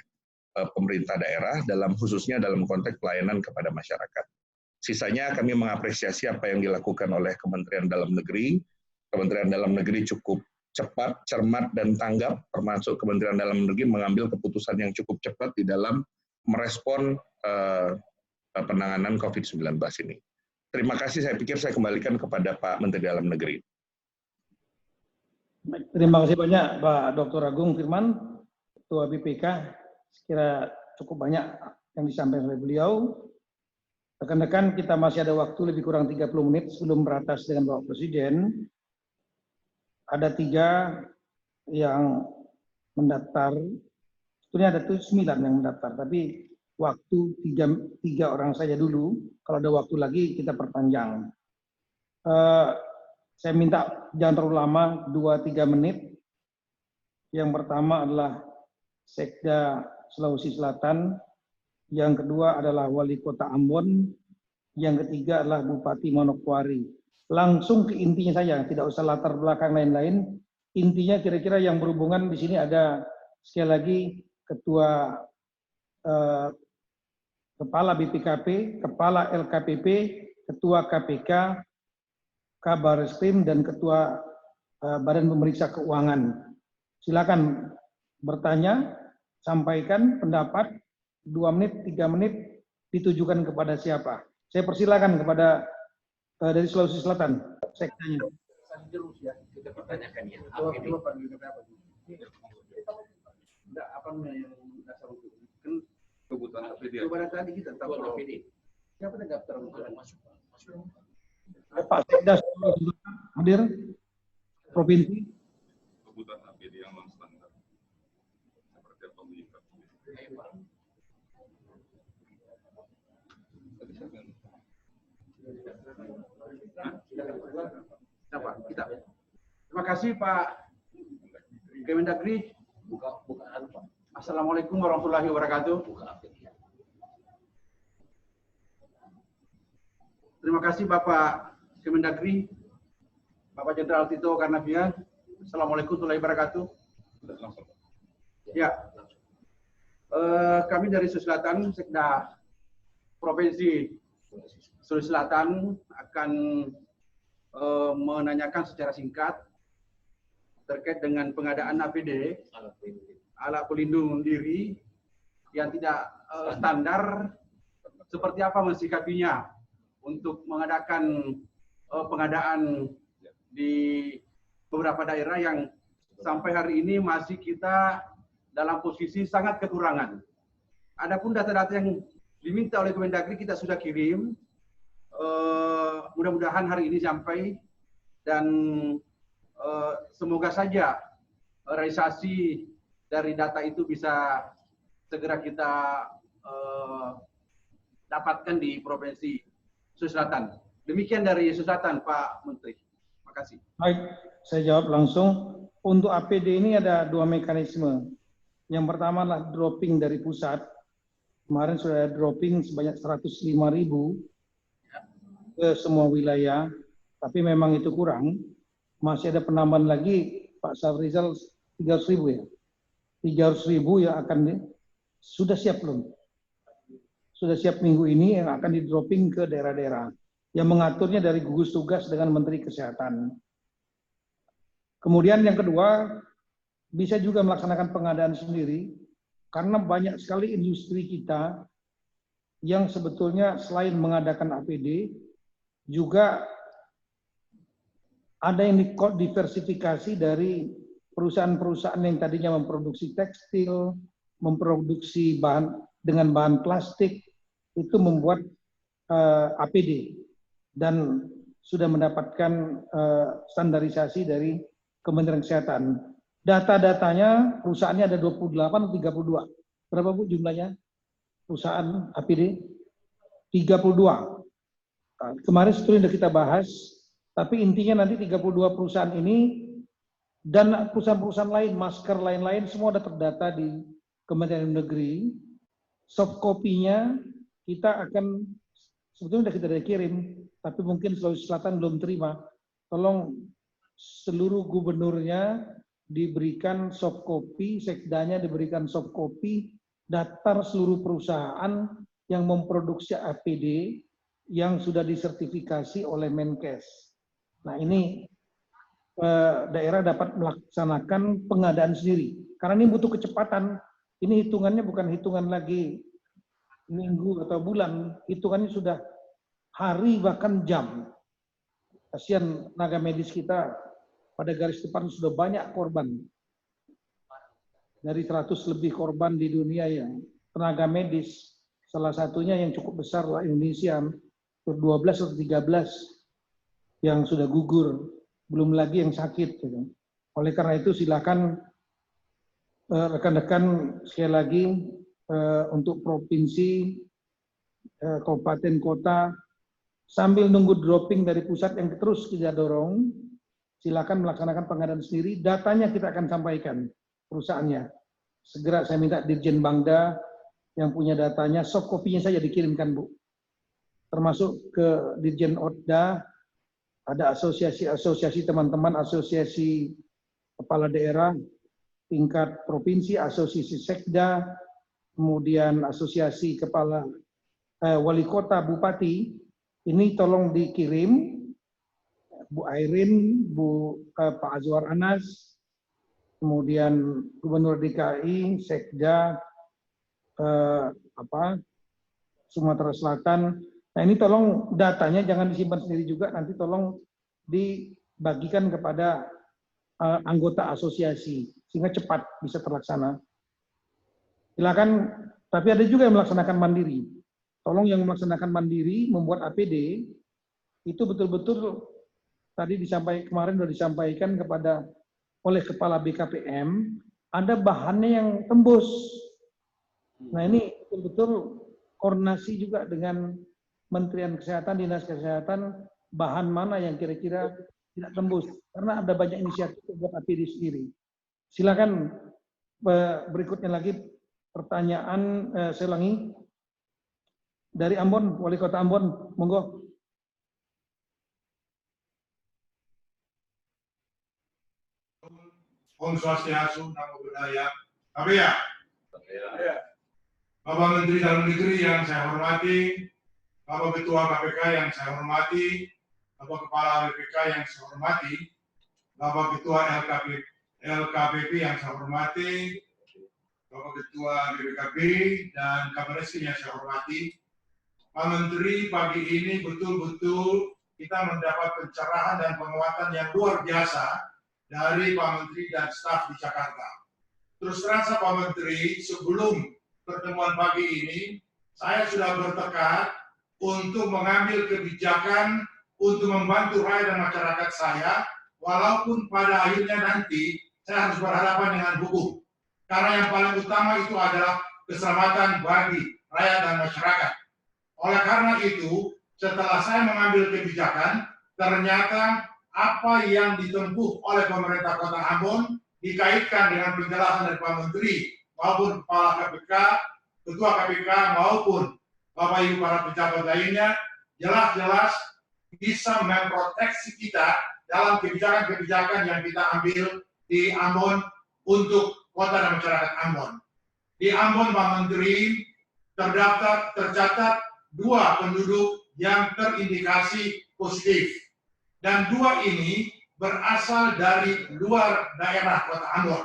pemerintah daerah, khususnya dalam konteks pelayanan kepada masyarakat. Sisanya kami mengapresiasi apa yang dilakukan oleh Kementerian Dalam Negeri. Kementerian Dalam Negeri cukup cepat, cermat, dan tanggap, termasuk Kementerian Dalam Negeri mengambil keputusan yang cukup cepat di dalam merespon penanganan COVID-19 ini. Terima kasih, saya pikir saya kembalikan kepada Pak Menteri Dalam Negeri. Terima kasih banyak Pak Dr. Agung Firman, Ketua BPK. Sekira cukup banyak yang disampaikan oleh beliau. Rekan-rekan, kita masih ada waktu lebih kurang 30 menit sebelum beratas dengan Bapak Presiden. Ada 3 yang mendaftar, sebetulnya ada 9 yang mendaftar, tapi waktu 3 orang saja dulu. Kalau ada waktu lagi kita perpanjang. Saya minta jangan terlalu lama, 2-3 menit. Yang pertama adalah Sekda Sulawesi Selatan, yang kedua adalah Wali Kota Ambon, yang ketiga adalah Bupati Manokwari. Langsung ke intinya saja, tidak usah latar belakang lain-lain. Intinya kira-kira yang berhubungan di sini ada sekali lagi Ketua Kepala BPKP, Kepala LKPP, Ketua KPK, Kabar Reskrim, dan Ketua Badan Pemeriksa Keuangan. Silakan bertanya, sampaikan pendapat, 2 menit, 3 menit, ditujukan kepada siapa. Saya persilakan kepada dari Sulawesi Selatan, sektanya. Kita pertanyakan ya. Apa yang dasar untuk kebutuhan APD? Kepada tadi kita tahu APD. Siapa yang daftar untuk masuk? Pak Sekda hadir, provinsi. Kebutuhan APD yang non standar. Seperti apa mengikat? Kita. Terima kasih Pak Kemendagri. Assalamualaikum warahmatullahi wabarakatuh. Terima kasih Bapak Kemendagri, Bapak Jenderal Tito Karnavian. Assalamualaikum warahmatullahi wabarakatuh. Ya, kami dari Sulawesi Selatan, Sekda Provinsi Sulawesi Selatan akan menanyakan secara singkat terkait dengan pengadaan APD, alat pelindung diri yang tidak standar, seperti apa mensikapinya untuk mengadakan pengadaan di beberapa daerah yang sampai hari ini masih kita dalam posisi sangat kekurangan. Adapun data-data yang diminta oleh Kemendagri kita sudah kirim, mudah-mudahan hari ini sampai, dan semoga saja realisasi dari data itu bisa segera kita dapatkan di Provinsi Sulawesi Selatan. Demikian dari Sulawesi Selatan, Pak Menteri. Terima kasih. Baik, saya jawab langsung. Untuk APD ini ada 2 mekanisme. Yang pertama adalah dropping dari pusat. Kemarin sudah dropping sebanyak 105.000 ke semua wilayah, tapi memang itu kurang. Masih ada penambahan lagi, Pak Safrizal, 300.000 ya. 300.000 yang sudah siap belum? Sudah siap minggu ini yang akan di-dropping ke daerah-daerah. Yang mengaturnya dari gugus tugas dengan Menteri Kesehatan. Kemudian yang kedua, bisa juga melaksanakan pengadaan sendiri, karena banyak sekali industri kita yang sebetulnya selain mengadakan APD, juga ada yang diversifikasi dari perusahaan-perusahaan yang tadinya memproduksi tekstil, memproduksi dengan bahan plastik, itu membuat APD dan sudah mendapatkan standarisasi dari Kementerian Kesehatan. Data-datanya perusahaannya ada 28 atau 32. Berapa Bu jumlahnya? Perusahaan APD? 32. Kemarin sudah kita bahas, tapi intinya nanti 32 perusahaan ini dan perusahaan-perusahaan lain, masker lain-lain semua ada terdata di Kementerian Negeri. Soft copy-nya kita akan, sebetulnya sudah kita kirim, tapi mungkin Sulawesi Selatan belum terima. Tolong seluruh gubernurnya diberikan soft copy, sekdanya diberikan soft copy, daftar seluruh perusahaan yang memproduksi APD yang sudah disertifikasi oleh Menkes. Nah ini daerah dapat melaksanakan pengadaan sendiri. Karena ini butuh kecepatan. Ini hitungannya bukan hitungan lagi minggu atau bulan, hitungannya sudah hari bahkan jam. Kasihan tenaga medis kita pada garis depan sudah banyak korban. Dari 100 lebih korban di dunia yang tenaga medis, salah satunya yang cukup besar lah Indonesia, 12 atau 13 yang sudah gugur, belum lagi yang sakit. Oleh karena itu silakan rekan-rekan sekali lagi untuk provinsi, kabupaten, kota, sambil nunggu dropping dari pusat yang terus kita dorong, silakan melaksanakan pengadaan sendiri. Datanya kita akan sampaikan perusahaannya. Segera saya minta Dirjen Bangda yang punya datanya, soft copy-nya saja dikirimkan Bu. Termasuk ke Dirjen Otda, ada asosiasi teman-teman, asosiasi kepala daerah, tingkat provinsi, asosiasi sekda, kemudian asosiasi kepala wali kota, bupati, ini tolong dikirim, Bu Airin, Pak Azwar Anas, kemudian Gubernur DKI, Sekda, Sumatera Selatan. Nah ini tolong datanya jangan disimpan sendiri juga, nanti tolong dibagikan kepada anggota asosiasi sehingga cepat bisa terlaksana. Silakan, tapi ada juga yang melaksanakan mandiri. Tolong yang melaksanakan mandiri membuat APD itu betul-betul tadi kemarin sudah disampaikan oleh Kepala BKPM, ada bahannya yang tembus. Nah ini betul-betul koordinasi juga dengan Kementerian Kesehatan, Dinas Kesehatan, bahan mana yang kira-kira tidak tembus. Karena ada banyak inisiatif buat APD sendiri. Silakan berikutnya lagi pertanyaan, saya ulangi. Dari Ambon, Wali Kota Ambon, monggo. Om Swastiastu, Namo Buddhaya. Ya. Bapak Menteri Dalam Negeri yang saya hormati, Bapak Ketua KPK yang saya hormati, Bapak Kepala BPK yang saya hormati, Bapak Ketua LKPP yang saya hormati, Bapak Ketua BPKB dan Kabar Eskrim yang saya hormati. Pak Menteri, pagi ini betul-betul kita mendapat pencerahan dan penguatan yang luar biasa dari Pak Menteri dan staf di Jakarta. Terus terang Pak Menteri, sebelum pertemuan pagi ini, saya sudah bertekad untuk mengambil kebijakan untuk membantu rakyat dan masyarakat saya, walaupun pada akhirnya nanti saya harus berhadapan dengan hukum. Karena yang paling utama itu adalah keselamatan bagi rakyat dan masyarakat. Oleh karena itu, setelah saya mengambil kebijakan, ternyata apa yang ditempuh oleh pemerintah Kota Ambon dikaitkan dengan penjelasan dari Pak Menteri maupun Kepala KPK, Ketua KPK maupun Bapak Ibu para pejabat lainnya jelas-jelas bisa memproteksi kita dalam kebijakan-kebijakan yang kita ambil di Ambon untuk kota dan masyarakat Ambon. Di Ambon, Pak Menteri, tercatat 2 penduduk yang terindikasi positif. Dan 2 ini berasal dari luar daerah kota Ambon.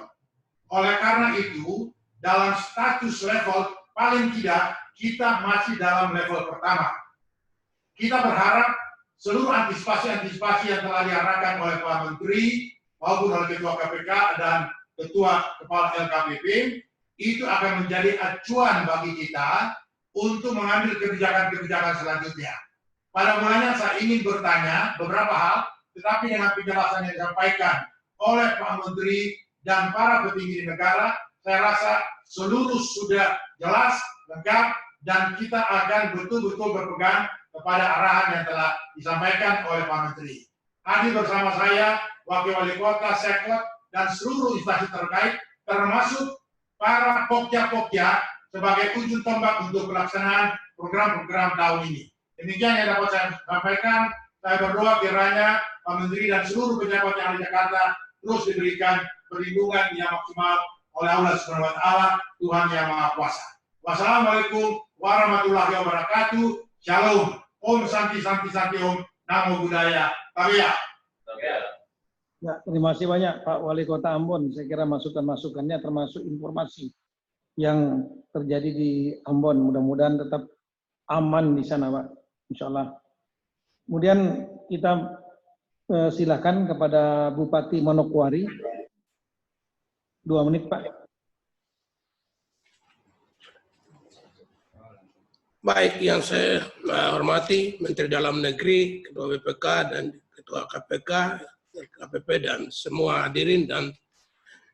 Oleh karena itu, dalam status level paling tidak kita masih dalam level pertama. Kita berharap seluruh antisipasi-antisipasi yang telah diarahkan oleh Pak Menteri maupun oleh Ketua KPK dan Ketua Kepala LKPP itu akan menjadi acuan bagi kita untuk mengambil kebijakan-kebijakan selanjutnya. Pada mulanya saya ingin bertanya beberapa hal, tetapi dengan penjelasan yang disampaikan oleh Pak Menteri dan para petinggi negara, saya rasa seluruh sudah jelas, lengkap, dan kita akan betul-betul berpegang kepada arahan yang telah disampaikan oleh Pak Menteri. Hadir bersama saya, Wakil Wali Kota, Sekot, dan seluruh instansi terkait, termasuk para pokja-pokja sebagai ujung tombak untuk pelaksanaan program-program tahun ini. Demikian yang dapat saya sampaikan. Saya berdoa kiranya Pak Menteri dan seluruh pejabat yang ada di Jakarta terus diberikan perlindungan yang maksimal oleh Allah Subhanahu wa Ta'ala, Tuhan yang Maha Kuasa. Wassalamualaikum warahmatullahi wabarakatuh. Shalom. Om Santi Santi Santi Om. Namo Buddhaya. Tabia. Ya, terima kasih banyak Pak Wali Kota Ambon. Saya kira masukan-masukannya termasuk informasi yang terjadi di Ambon. Mudah-mudahan tetap aman di sana, Pak. Insya Allah. Kemudian kita silakan kepada Bupati Manokwari. 2 menit, Pak. Baik, yang saya hormati Menteri Dalam Negeri, Ketua BPK dan Ketua KPK, KPP dan semua hadirin dan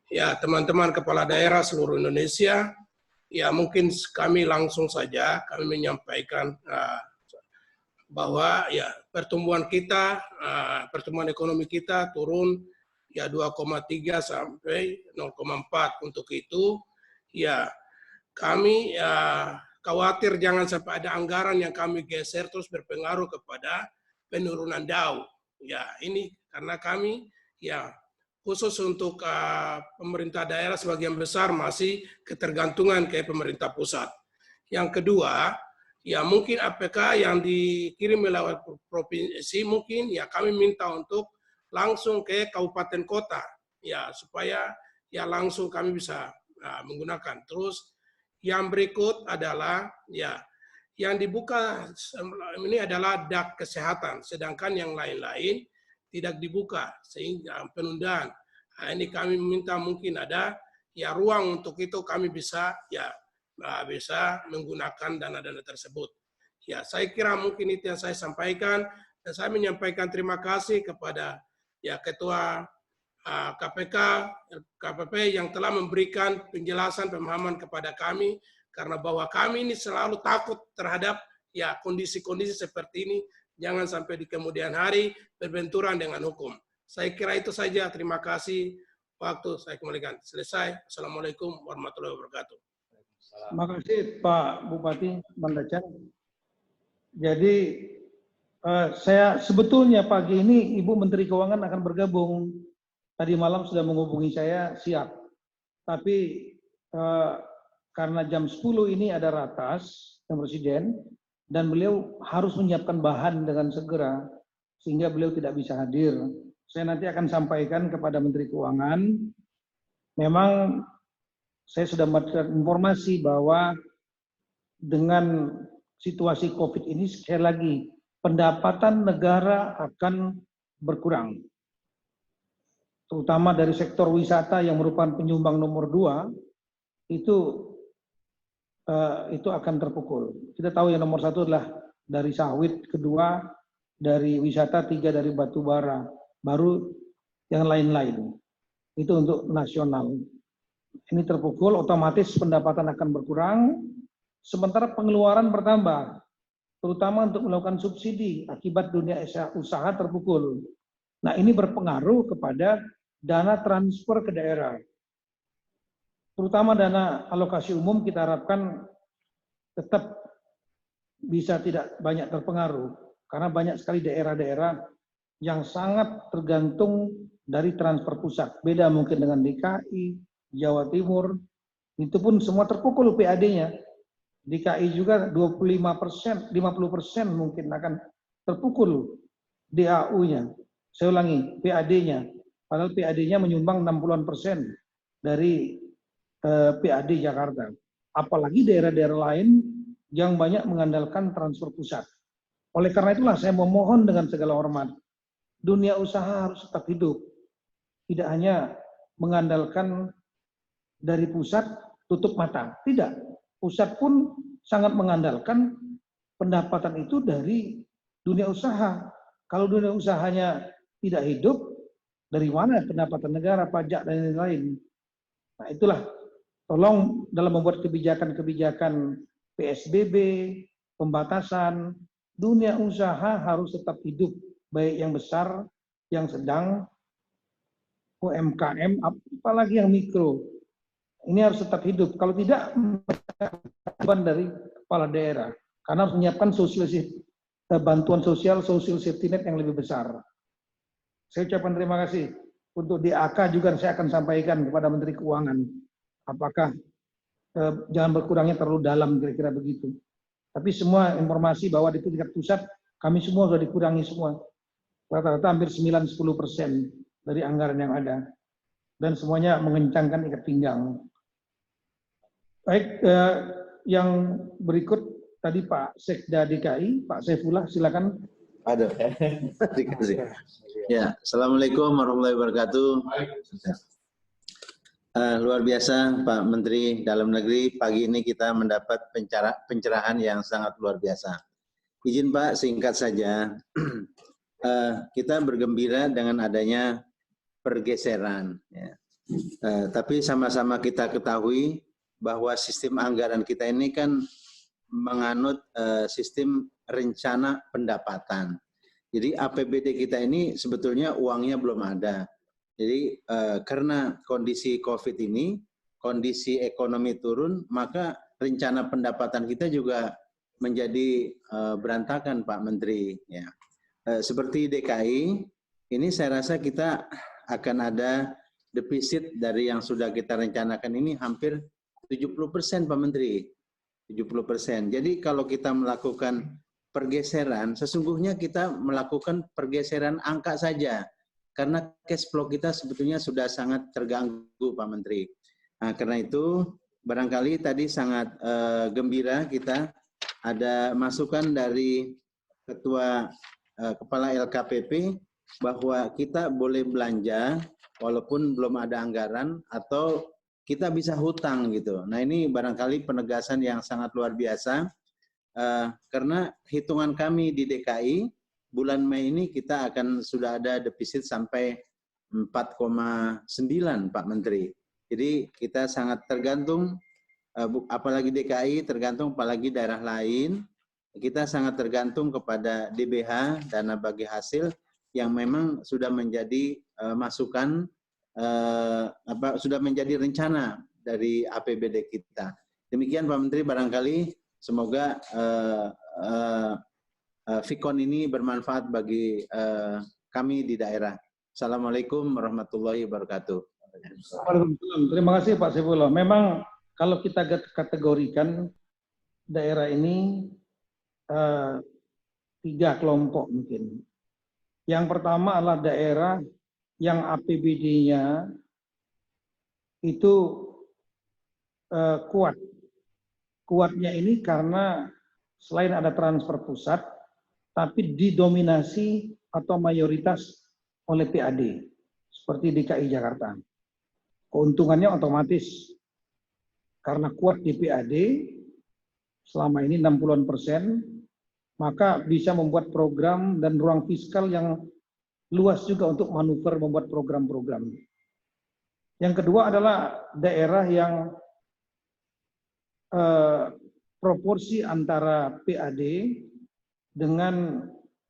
ya teman-teman kepala daerah seluruh Indonesia. Ya mungkin kami langsung saja kami menyampaikan bahwa ya pertumbuhan kita, pertumbuhan ekonomi kita turun ya 2,3 sampai 0,4. Untuk itu ya kami khawatir jangan sampai ada anggaran yang kami geser terus berpengaruh kepada penurunan DAU. Ya ini karena kami ya khusus untuk pemerintah daerah sebagian besar masih ketergantungan ke pemerintah pusat. Yang kedua, ya mungkin APK yang dikirim lewat provinsi mungkin ya kami minta untuk langsung ke kabupaten kota ya supaya ya langsung kami bisa menggunakan. Terus yang berikut adalah ya yang dibuka ini adalah DAK kesehatan, sedangkan yang lain-lain tidak dibuka sehingga penundaan. Nah, ini kami minta mungkin ada ya ruang untuk itu kami bisa ya bisa menggunakan dana-dana tersebut. Ya, saya kira mungkin itu yang saya sampaikan dan saya menyampaikan terima kasih kepada ya Ketua KPK, KPP yang telah memberikan penjelasan pemahaman kepada kami karena bahwa kami ini selalu takut terhadap ya kondisi-kondisi seperti ini, jangan sampai di kemudian hari berbenturan dengan hukum. Saya kira itu saja. Terima kasih. Waktu saya kembalikan. Selesai. Assalamualaikum warahmatullahi wabarakatuh. Terima kasih Pak Bupati Mandacang. Jadi saya sebetulnya pagi ini Ibu Menteri Keuangan akan bergabung. Tadi malam sudah menghubungi saya, siap. Tapi karena jam 10 ini ada ratas dengan Presiden, dan beliau harus menyiapkan bahan dengan segera, sehingga beliau tidak bisa hadir. Saya nanti akan sampaikan kepada Menteri Keuangan, memang saya sudah mendapatkan informasi bahwa dengan situasi COVID ini, sekali lagi, pendapatan negara akan berkurang. Terutama dari sektor wisata yang merupakan penyumbang nomor 2, itu akan terpukul. Kita tahu yang nomor 1 adalah dari sawit, kedua dari wisata, 3 dari batu bara, baru yang lain-lain. Itu untuk nasional. Ini terpukul, otomatis pendapatan akan berkurang, sementara pengeluaran bertambah, terutama untuk melakukan subsidi akibat dunia usaha terpukul. Nah, ini berpengaruh kepada dana transfer ke daerah. terutama dana alokasi umum kita harapkan tetap bisa tidak banyak terpengaruh, karena banyak sekali daerah-daerah yang sangat tergantung dari transfer pusat. Beda mungkin dengan DKI, Jawa Timur, itu pun semua terpukul PAD-nya. DKI juga 25%, 50% mungkin akan terpukul DAU-nya. Saya ulangi, PAD-nya. Padahal PAD-nya menyumbang 60% dari PAD Jakarta. Apalagi daerah-daerah lain yang banyak mengandalkan transfer pusat. Oleh karena itulah saya memohon dengan segala hormat, dunia usaha harus tetap hidup. Tidak hanya mengandalkan dari pusat tutup mata. Tidak. Pusat pun sangat mengandalkan pendapatan itu dari dunia usaha. Kalau dunia usahanya tidak hidup, dari mana pendapatan negara, pajak, dan lain-lain. Nah itulah, tolong dalam membuat kebijakan-kebijakan PSBB, pembatasan, dunia usaha harus tetap hidup, baik yang besar, yang sedang, UMKM, apalagi yang mikro. Ini harus tetap hidup. Kalau tidak, beban dari kepala daerah. Karena harus menyiapkan bantuan sosial, social safety net yang lebih besar. Saya ucapkan terima kasih. Untuk DAK juga saya akan sampaikan kepada Menteri Keuangan. Apakah jangan berkurangnya terlalu dalam, kira-kira begitu. Tapi semua informasi bahwa di tingkat pusat, kami semua sudah dikurangi semua. Rata-rata hampir 9-10% dari anggaran yang ada. Dan semuanya mengencangkan ikat pinggang. Baik, yang berikut tadi Pak Sekda DKI, Pak Saifullah, silakan. Aduh, dikasih. Ya, Assalamualaikum warahmatullahi wabarakatuh. Luar biasa Pak Menteri Dalam Negeri, pagi ini kita mendapat pencerahan yang sangat luar biasa. Izin Pak, singkat saja. Kita bergembira dengan adanya pergeseran. Ya. Tapi sama-sama kita ketahui bahwa sistem anggaran kita ini kan menganut sistem rencana pendapatan. Jadi APBD kita ini sebetulnya uangnya belum ada. Jadi karena kondisi COVID ini, kondisi ekonomi turun, maka rencana pendapatan kita juga menjadi berantakan Pak Menteri. Ya. Seperti DKI, ini saya rasa kita akan ada defisit dari yang sudah kita rencanakan ini hampir 70% Pak Menteri. 70%. Jadi kalau kita melakukan pergeseran, sesungguhnya kita melakukan pergeseran angka saja. Karena cash flow kita sebetulnya sudah sangat terganggu Pak Menteri. Nah, karena itu barangkali tadi sangat gembira kita ada masukan dari Ketua Kepala LKPP bahwa kita boleh belanja walaupun belum ada anggaran atau kita bisa hutang gitu. Nah ini barangkali penegasan yang sangat luar biasa karena hitungan kami di DKI bulan Mei ini kita akan sudah ada defisit sampai 4,9 Pak Menteri. Jadi kita sangat tergantung, apalagi DKI tergantung, apalagi daerah lain, kita sangat tergantung kepada DBH, dana bagi hasil, yang memang sudah menjadi masukan, sudah menjadi rencana dari APBD kita. Demikian Pak Menteri, barangkali semoga Fikon ini bermanfaat bagi kami di daerah. Assalamualaikum warahmatullahi wabarakatuh. Waalaikumsalam. Terima kasih Pak Saifullah. Memang kalau kita kategorikan daerah ini 3 kelompok mungkin. Yang pertama adalah daerah yang APBD-nya itu kuat. Kuatnya ini karena selain ada transfer pusat, tapi didominasi atau mayoritas oleh PAD, seperti DKI Jakarta. Keuntungannya otomatis, karena kuat di PAD, selama ini 60-an%, maka bisa membuat program dan ruang fiskal yang luas juga untuk manuver membuat program-program. Yang kedua adalah daerah yang proporsi antara PAD dengan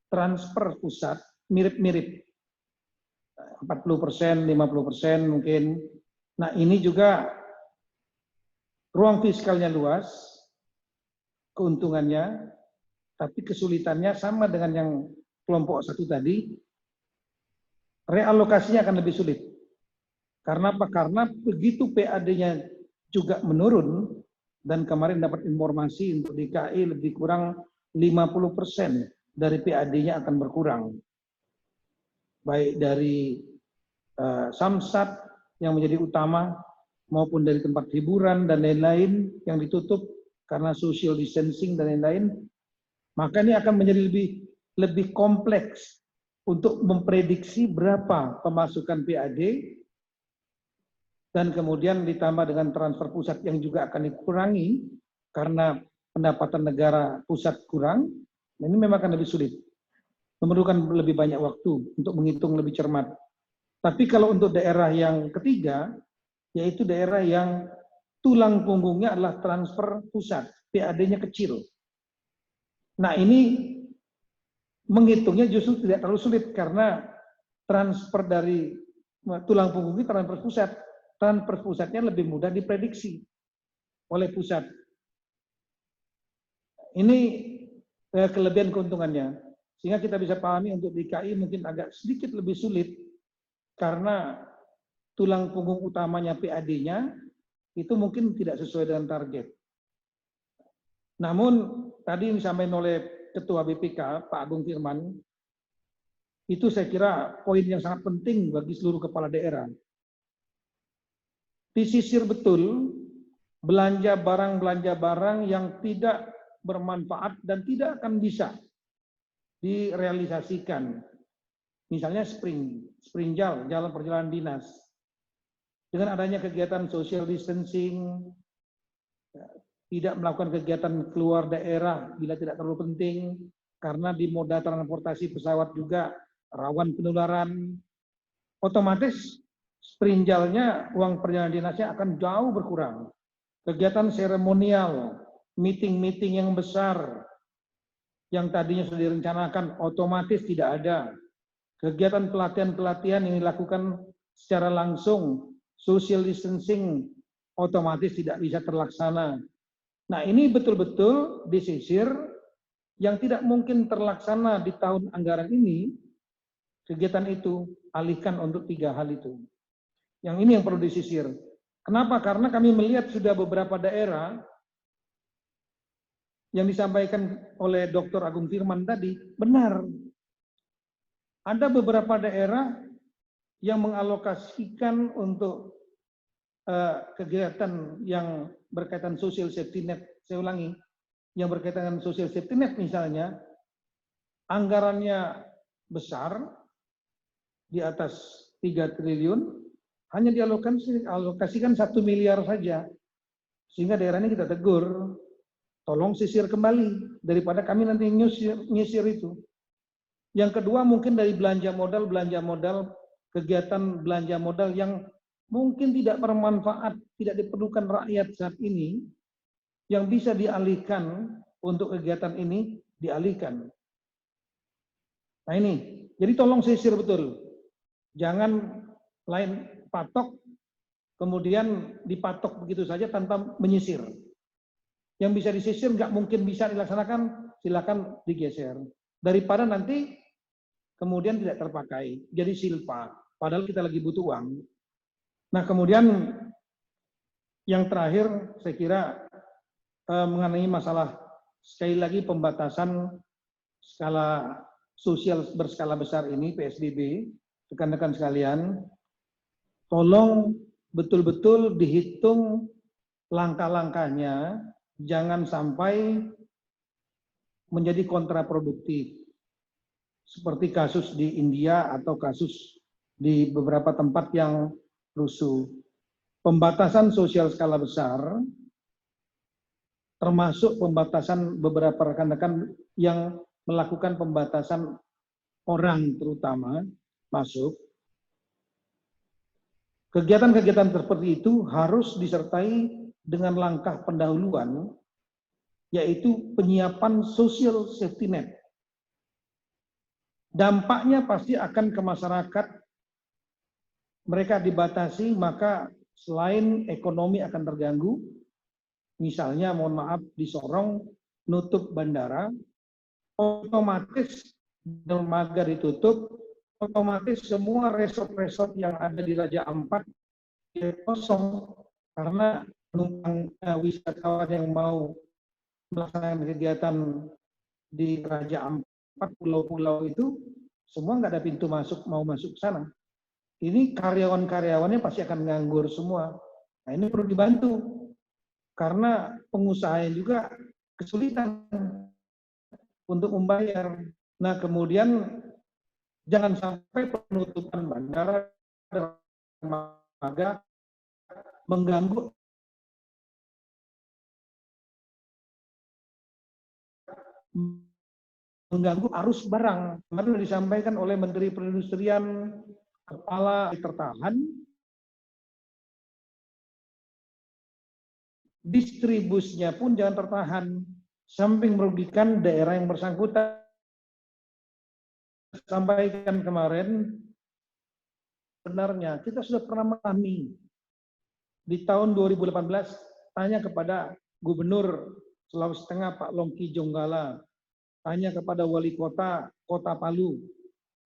transfer pusat mirip-mirip, 40%, 50% mungkin. Nah ini juga ruang fiskalnya luas, keuntungannya, tapi kesulitannya sama dengan yang kelompok satu tadi, realokasinya akan lebih sulit. Karena apa? Karena begitu PAD-nya juga menurun, dan kemarin dapat informasi untuk DKI lebih kurang 50% dari PAD-nya akan berkurang. Baik dari Samsat yang menjadi utama, maupun dari tempat hiburan dan lain-lain yang ditutup karena social distancing dan lain-lain, maka ini akan menjadi lebih kompleks untuk memprediksi berapa pemasukan PAD, dan kemudian ditambah dengan transfer pusat yang juga akan dikurangi karena pendapatan negara pusat kurang, ini memang akan lebih sulit. Memerlukan lebih banyak waktu untuk menghitung lebih cermat. Tapi kalau untuk daerah yang ketiga, yaitu daerah yang tulang punggungnya adalah transfer pusat, PAD-nya kecil. Nah ini menghitungnya justru tidak terlalu sulit karena transfer dari tulang punggungnya transfer pusat. Transfer pusatnya lebih mudah diprediksi oleh pusat. Ini kelebihan keuntungannya. Sehingga kita bisa pahami untuk DKI mungkin agak sedikit lebih sulit karena tulang punggung utamanya PAD-nya itu mungkin tidak sesuai dengan target. Namun tadi yang disampaikan oleh Ketua BPK, Pak Agung Firman, itu saya kira poin yang sangat penting bagi seluruh kepala daerah. Disisir betul belanja barang yang tidak bermanfaat dan tidak akan bisa direalisasikan. Misalnya Sprinjal, jalan perjalanan dinas. Dengan adanya kegiatan social distancing, tidak melakukan kegiatan keluar daerah bila tidak terlalu penting, karena di moda transportasi pesawat juga rawan penularan, otomatis Sprinjalnya, uang perjalanan dinasnya akan jauh berkurang. Kegiatan seremonial, meeting-meeting yang besar, yang tadinya sudah direncanakan, otomatis tidak ada. Kegiatan pelatihan-pelatihan yang dilakukan secara langsung, social distancing, otomatis tidak bisa terlaksana. Nah ini betul-betul disisir yang tidak mungkin terlaksana di tahun anggaran ini, kegiatan itu alihkan untuk 3 hal itu. Yang ini yang perlu disisir. Kenapa? Karena kami melihat sudah beberapa daerah yang disampaikan oleh Dr. Agung Firman tadi, benar. Ada beberapa daerah yang mengalokasikan untuk kegiatan yang berkaitan social safety net, saya ulangi, yang berkaitan dengan social safety net misalnya, anggarannya besar, di atas 3 triliun, hanya dialokasikan 1 miliar saja. Sehingga daerah ini kita tegur, tolong sisir kembali, daripada kami nanti nyisir itu. Yang kedua mungkin dari belanja modal, kegiatan belanja modal yang mungkin tidak bermanfaat, tidak diperlukan rakyat saat ini, yang bisa dialihkan untuk kegiatan ini, dialihkan. Nah ini, jadi tolong sisir betul. Jangan lain patok, kemudian dipatok begitu saja tanpa menyisir. Yang bisa disisir nggak mungkin bisa dilaksanakan, silakan digeser. Daripada nanti kemudian tidak terpakai, jadi silpa. Padahal kita lagi butuh uang. Nah kemudian yang terakhir saya kira mengenai masalah sekali lagi pembatasan skala sosial berskala besar ini PSBB, rekan-rekan sekalian, tolong betul-betul dihitung langkah-langkahnya, jangan sampai menjadi kontraproduktif. Seperti kasus di India atau kasus di beberapa tempat yang rusuh. Pembatasan sosial skala besar, termasuk pembatasan beberapa rekan-rekan yang melakukan pembatasan orang terutama masuk. Kegiatan-kegiatan seperti itu harus disertai dengan langkah pendahuluan, yaitu penyiapan social safety net. Dampaknya pasti akan ke masyarakat, mereka dibatasi, maka selain ekonomi akan terganggu, Misalnya, mohon maaf, di Sorong nutup bandara, otomatis dermaga ditutup, otomatis semua resort-resort yang ada di Raja Ampat kosong karena penumpang wisatawan yang mau melaksanakan kegiatan di Raja Ampat, pulau-pulau itu semua nggak ada pintu masuk, mau masuk ke sana. Ini karyawan-karyawannya pasti akan nganggur semua. Nah, ini perlu dibantu karena pengusaha juga kesulitan untuk membayar. Nah, kemudian jangan sampai penutupan bandara dermaga mengganggu arus barang. Kemarin disampaikan oleh Menteri Perindustrian, kepala tertahan, distribusinya pun jangan tertahan, samping merugikan daerah yang bersangkutan. Sampaikan kemarin, sebenarnya kita sudah pernah mengalami di tahun 2018, tanya kepada Gubernur Sulawesi Tengah Pak Longki Jonggala, tanya kepada Wali Kota Palu,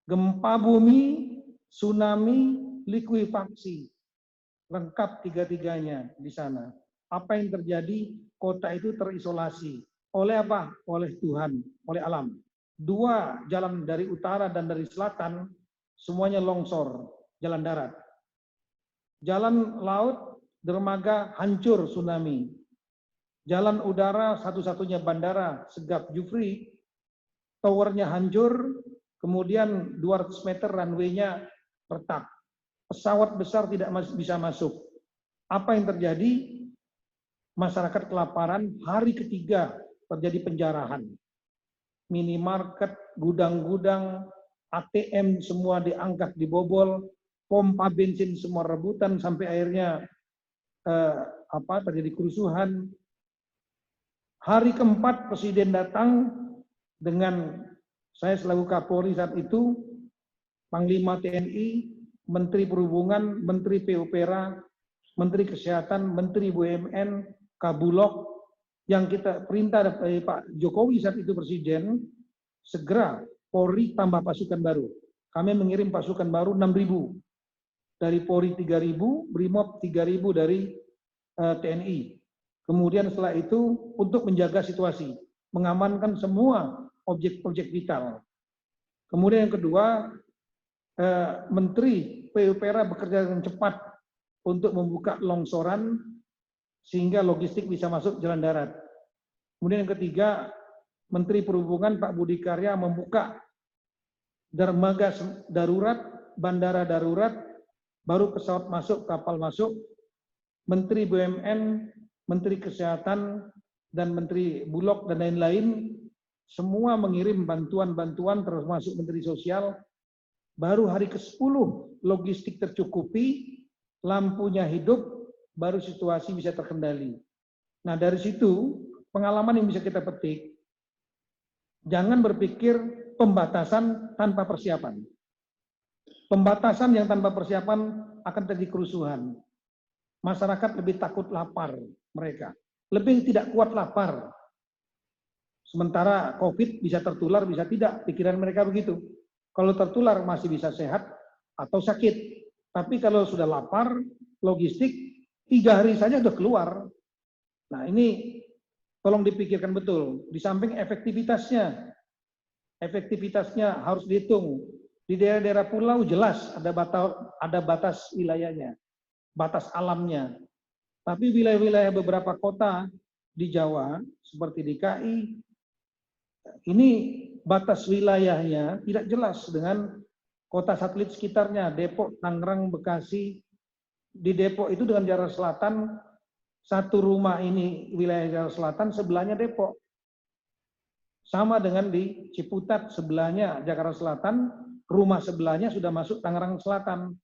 gempa bumi, tsunami, likuifaksi, lengkap tiga-tiganya di sana. Apa yang terjadi? Kota itu terisolasi. Oleh apa? Oleh Tuhan, oleh alam. Dua jalan dari utara dan dari selatan, semuanya longsor, jalan darat. Jalan laut, dermaga hancur tsunami. Jalan udara, satu-satunya bandara, Segap Jufri, towernya hancur, kemudian 200 meter runway-nya retak. Pesawat besar tidak bisa masuk. Apa yang terjadi? Masyarakat kelaparan, hari ketiga terjadi penjarahan. Minimarket, gudang-gudang, ATM semua diangkat, dibobol, pompa bensin semua rebutan sampai akhirnya terjadi kerusuhan. Hari keempat Presiden datang dengan saya selaku Kapolri saat itu, Panglima TNI, Menteri Perhubungan, Menteri PUPera, Menteri Kesehatan, Menteri BUMN, Kabulok, yang kita perintah dari Pak Jokowi saat itu Presiden, segera Polri tambah pasukan baru. Kami mengirim pasukan baru 6.000. Dari Polri 3.000, Brimob 3.000 dari TNI. Kemudian setelah itu untuk menjaga situasi, mengamankan semua objek-objek vital. Kemudian yang kedua, Menteri PUPera bekerja dengan cepat untuk membuka longsoran sehingga logistik bisa masuk jalan darat. Kemudian yang ketiga, Menteri Perhubungan Pak Budi Karya membuka dermaga darurat, bandara darurat, baru pesawat masuk, kapal masuk. Menteri BUMN, Menteri Kesehatan, dan Menteri Bulog dan lain-lain semua mengirim bantuan-bantuan termasuk Menteri Sosial. Baru hari ke-10 logistik tercukupi, lampunya hidup, baru situasi bisa terkendali. Nah, dari situ pengalaman yang bisa kita petik, jangan berpikir pembatasan tanpa persiapan. Pembatasan yang tanpa persiapan akan terjadi kerusuhan. Masyarakat lebih takut lapar mereka. Lebih tidak kuat lapar. Sementara COVID bisa tertular, bisa tidak. Pikiran mereka begitu. Kalau tertular masih bisa sehat atau sakit. Tapi kalau sudah lapar, logistik, 3 hari saja sudah keluar. Nah, ini tolong dipikirkan betul. Di samping efektivitasnya harus dihitung. Di daerah-daerah pulau jelas ada batas wilayahnya, batas alamnya. Tapi wilayah-wilayah beberapa kota di Jawa, seperti DKI, ini batas wilayahnya tidak jelas dengan kota satelit sekitarnya, Depok, Tangerang, Bekasi. Di Depok itu dengan jarak selatan, satu rumah ini wilayah jarak selatan, sebelahnya Depok. Sama dengan di Ciputat, sebelahnya Jakarta Selatan, rumah sebelahnya sudah masuk Tangerang Selatan.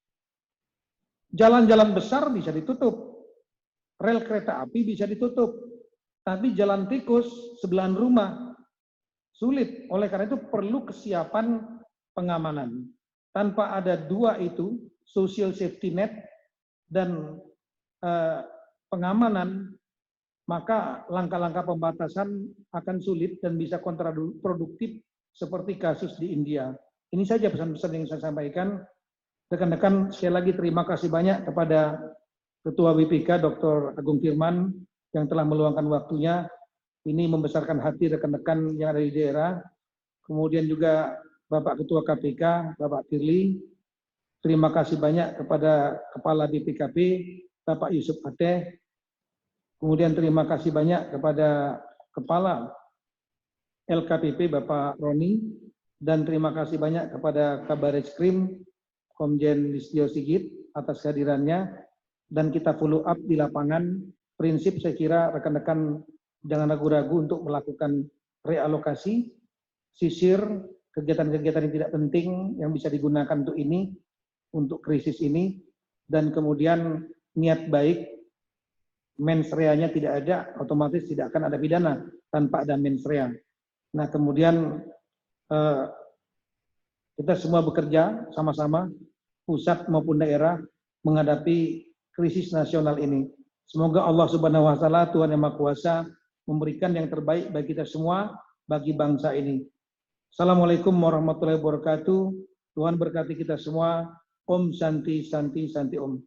Jalan-jalan besar bisa ditutup, rel kereta api bisa ditutup, tapi jalan tikus sebelahan rumah sulit. Oleh karena itu perlu kesiapan pengamanan. Tanpa ada dua itu, social safety net dan pengamanan, maka langkah-langkah pembatasan akan sulit dan bisa kontraproduktif seperti kasus di India. Ini saja pesan-pesan yang saya sampaikan. Rekan-rekan, sekali lagi terima kasih banyak kepada Ketua BPK Dr. Agung Firman yang telah meluangkan waktunya. Ini membesarkan hati rekan-rekan yang ada di daerah. Kemudian juga Bapak Ketua KPK, Bapak Firly. Terima kasih banyak kepada Kepala BPKP, Bapak Yusuf Ateh. Kemudian terima kasih banyak kepada Kepala LKPP Bapak Roni, dan terima kasih banyak kepada Kabar Eskrim Komjen Listio Sigit atas kehadirannya, dan kita follow up di lapangan. Prinsip saya kira rekan-rekan jangan ragu-ragu untuk melakukan realokasi, sisir kegiatan-kegiatan yang tidak penting yang bisa digunakan untuk ini, untuk krisis ini, dan kemudian niat baik mens rea-nya tidak ada, otomatis tidak akan ada pidana tanpa ada mens rea. Nah, kemudian kita semua bekerja sama-sama, pusat maupun daerah, menghadapi krisis nasional ini. Semoga Allah Subhanahu wa Ta'ala, Tuhan Yang Maha Kuasa, memberikan yang terbaik bagi kita semua, bagi bangsa ini. Assalamualaikum warahmatullahi wabarakatuh. Tuhan berkati kita semua. Om Santi Santi Santi Om.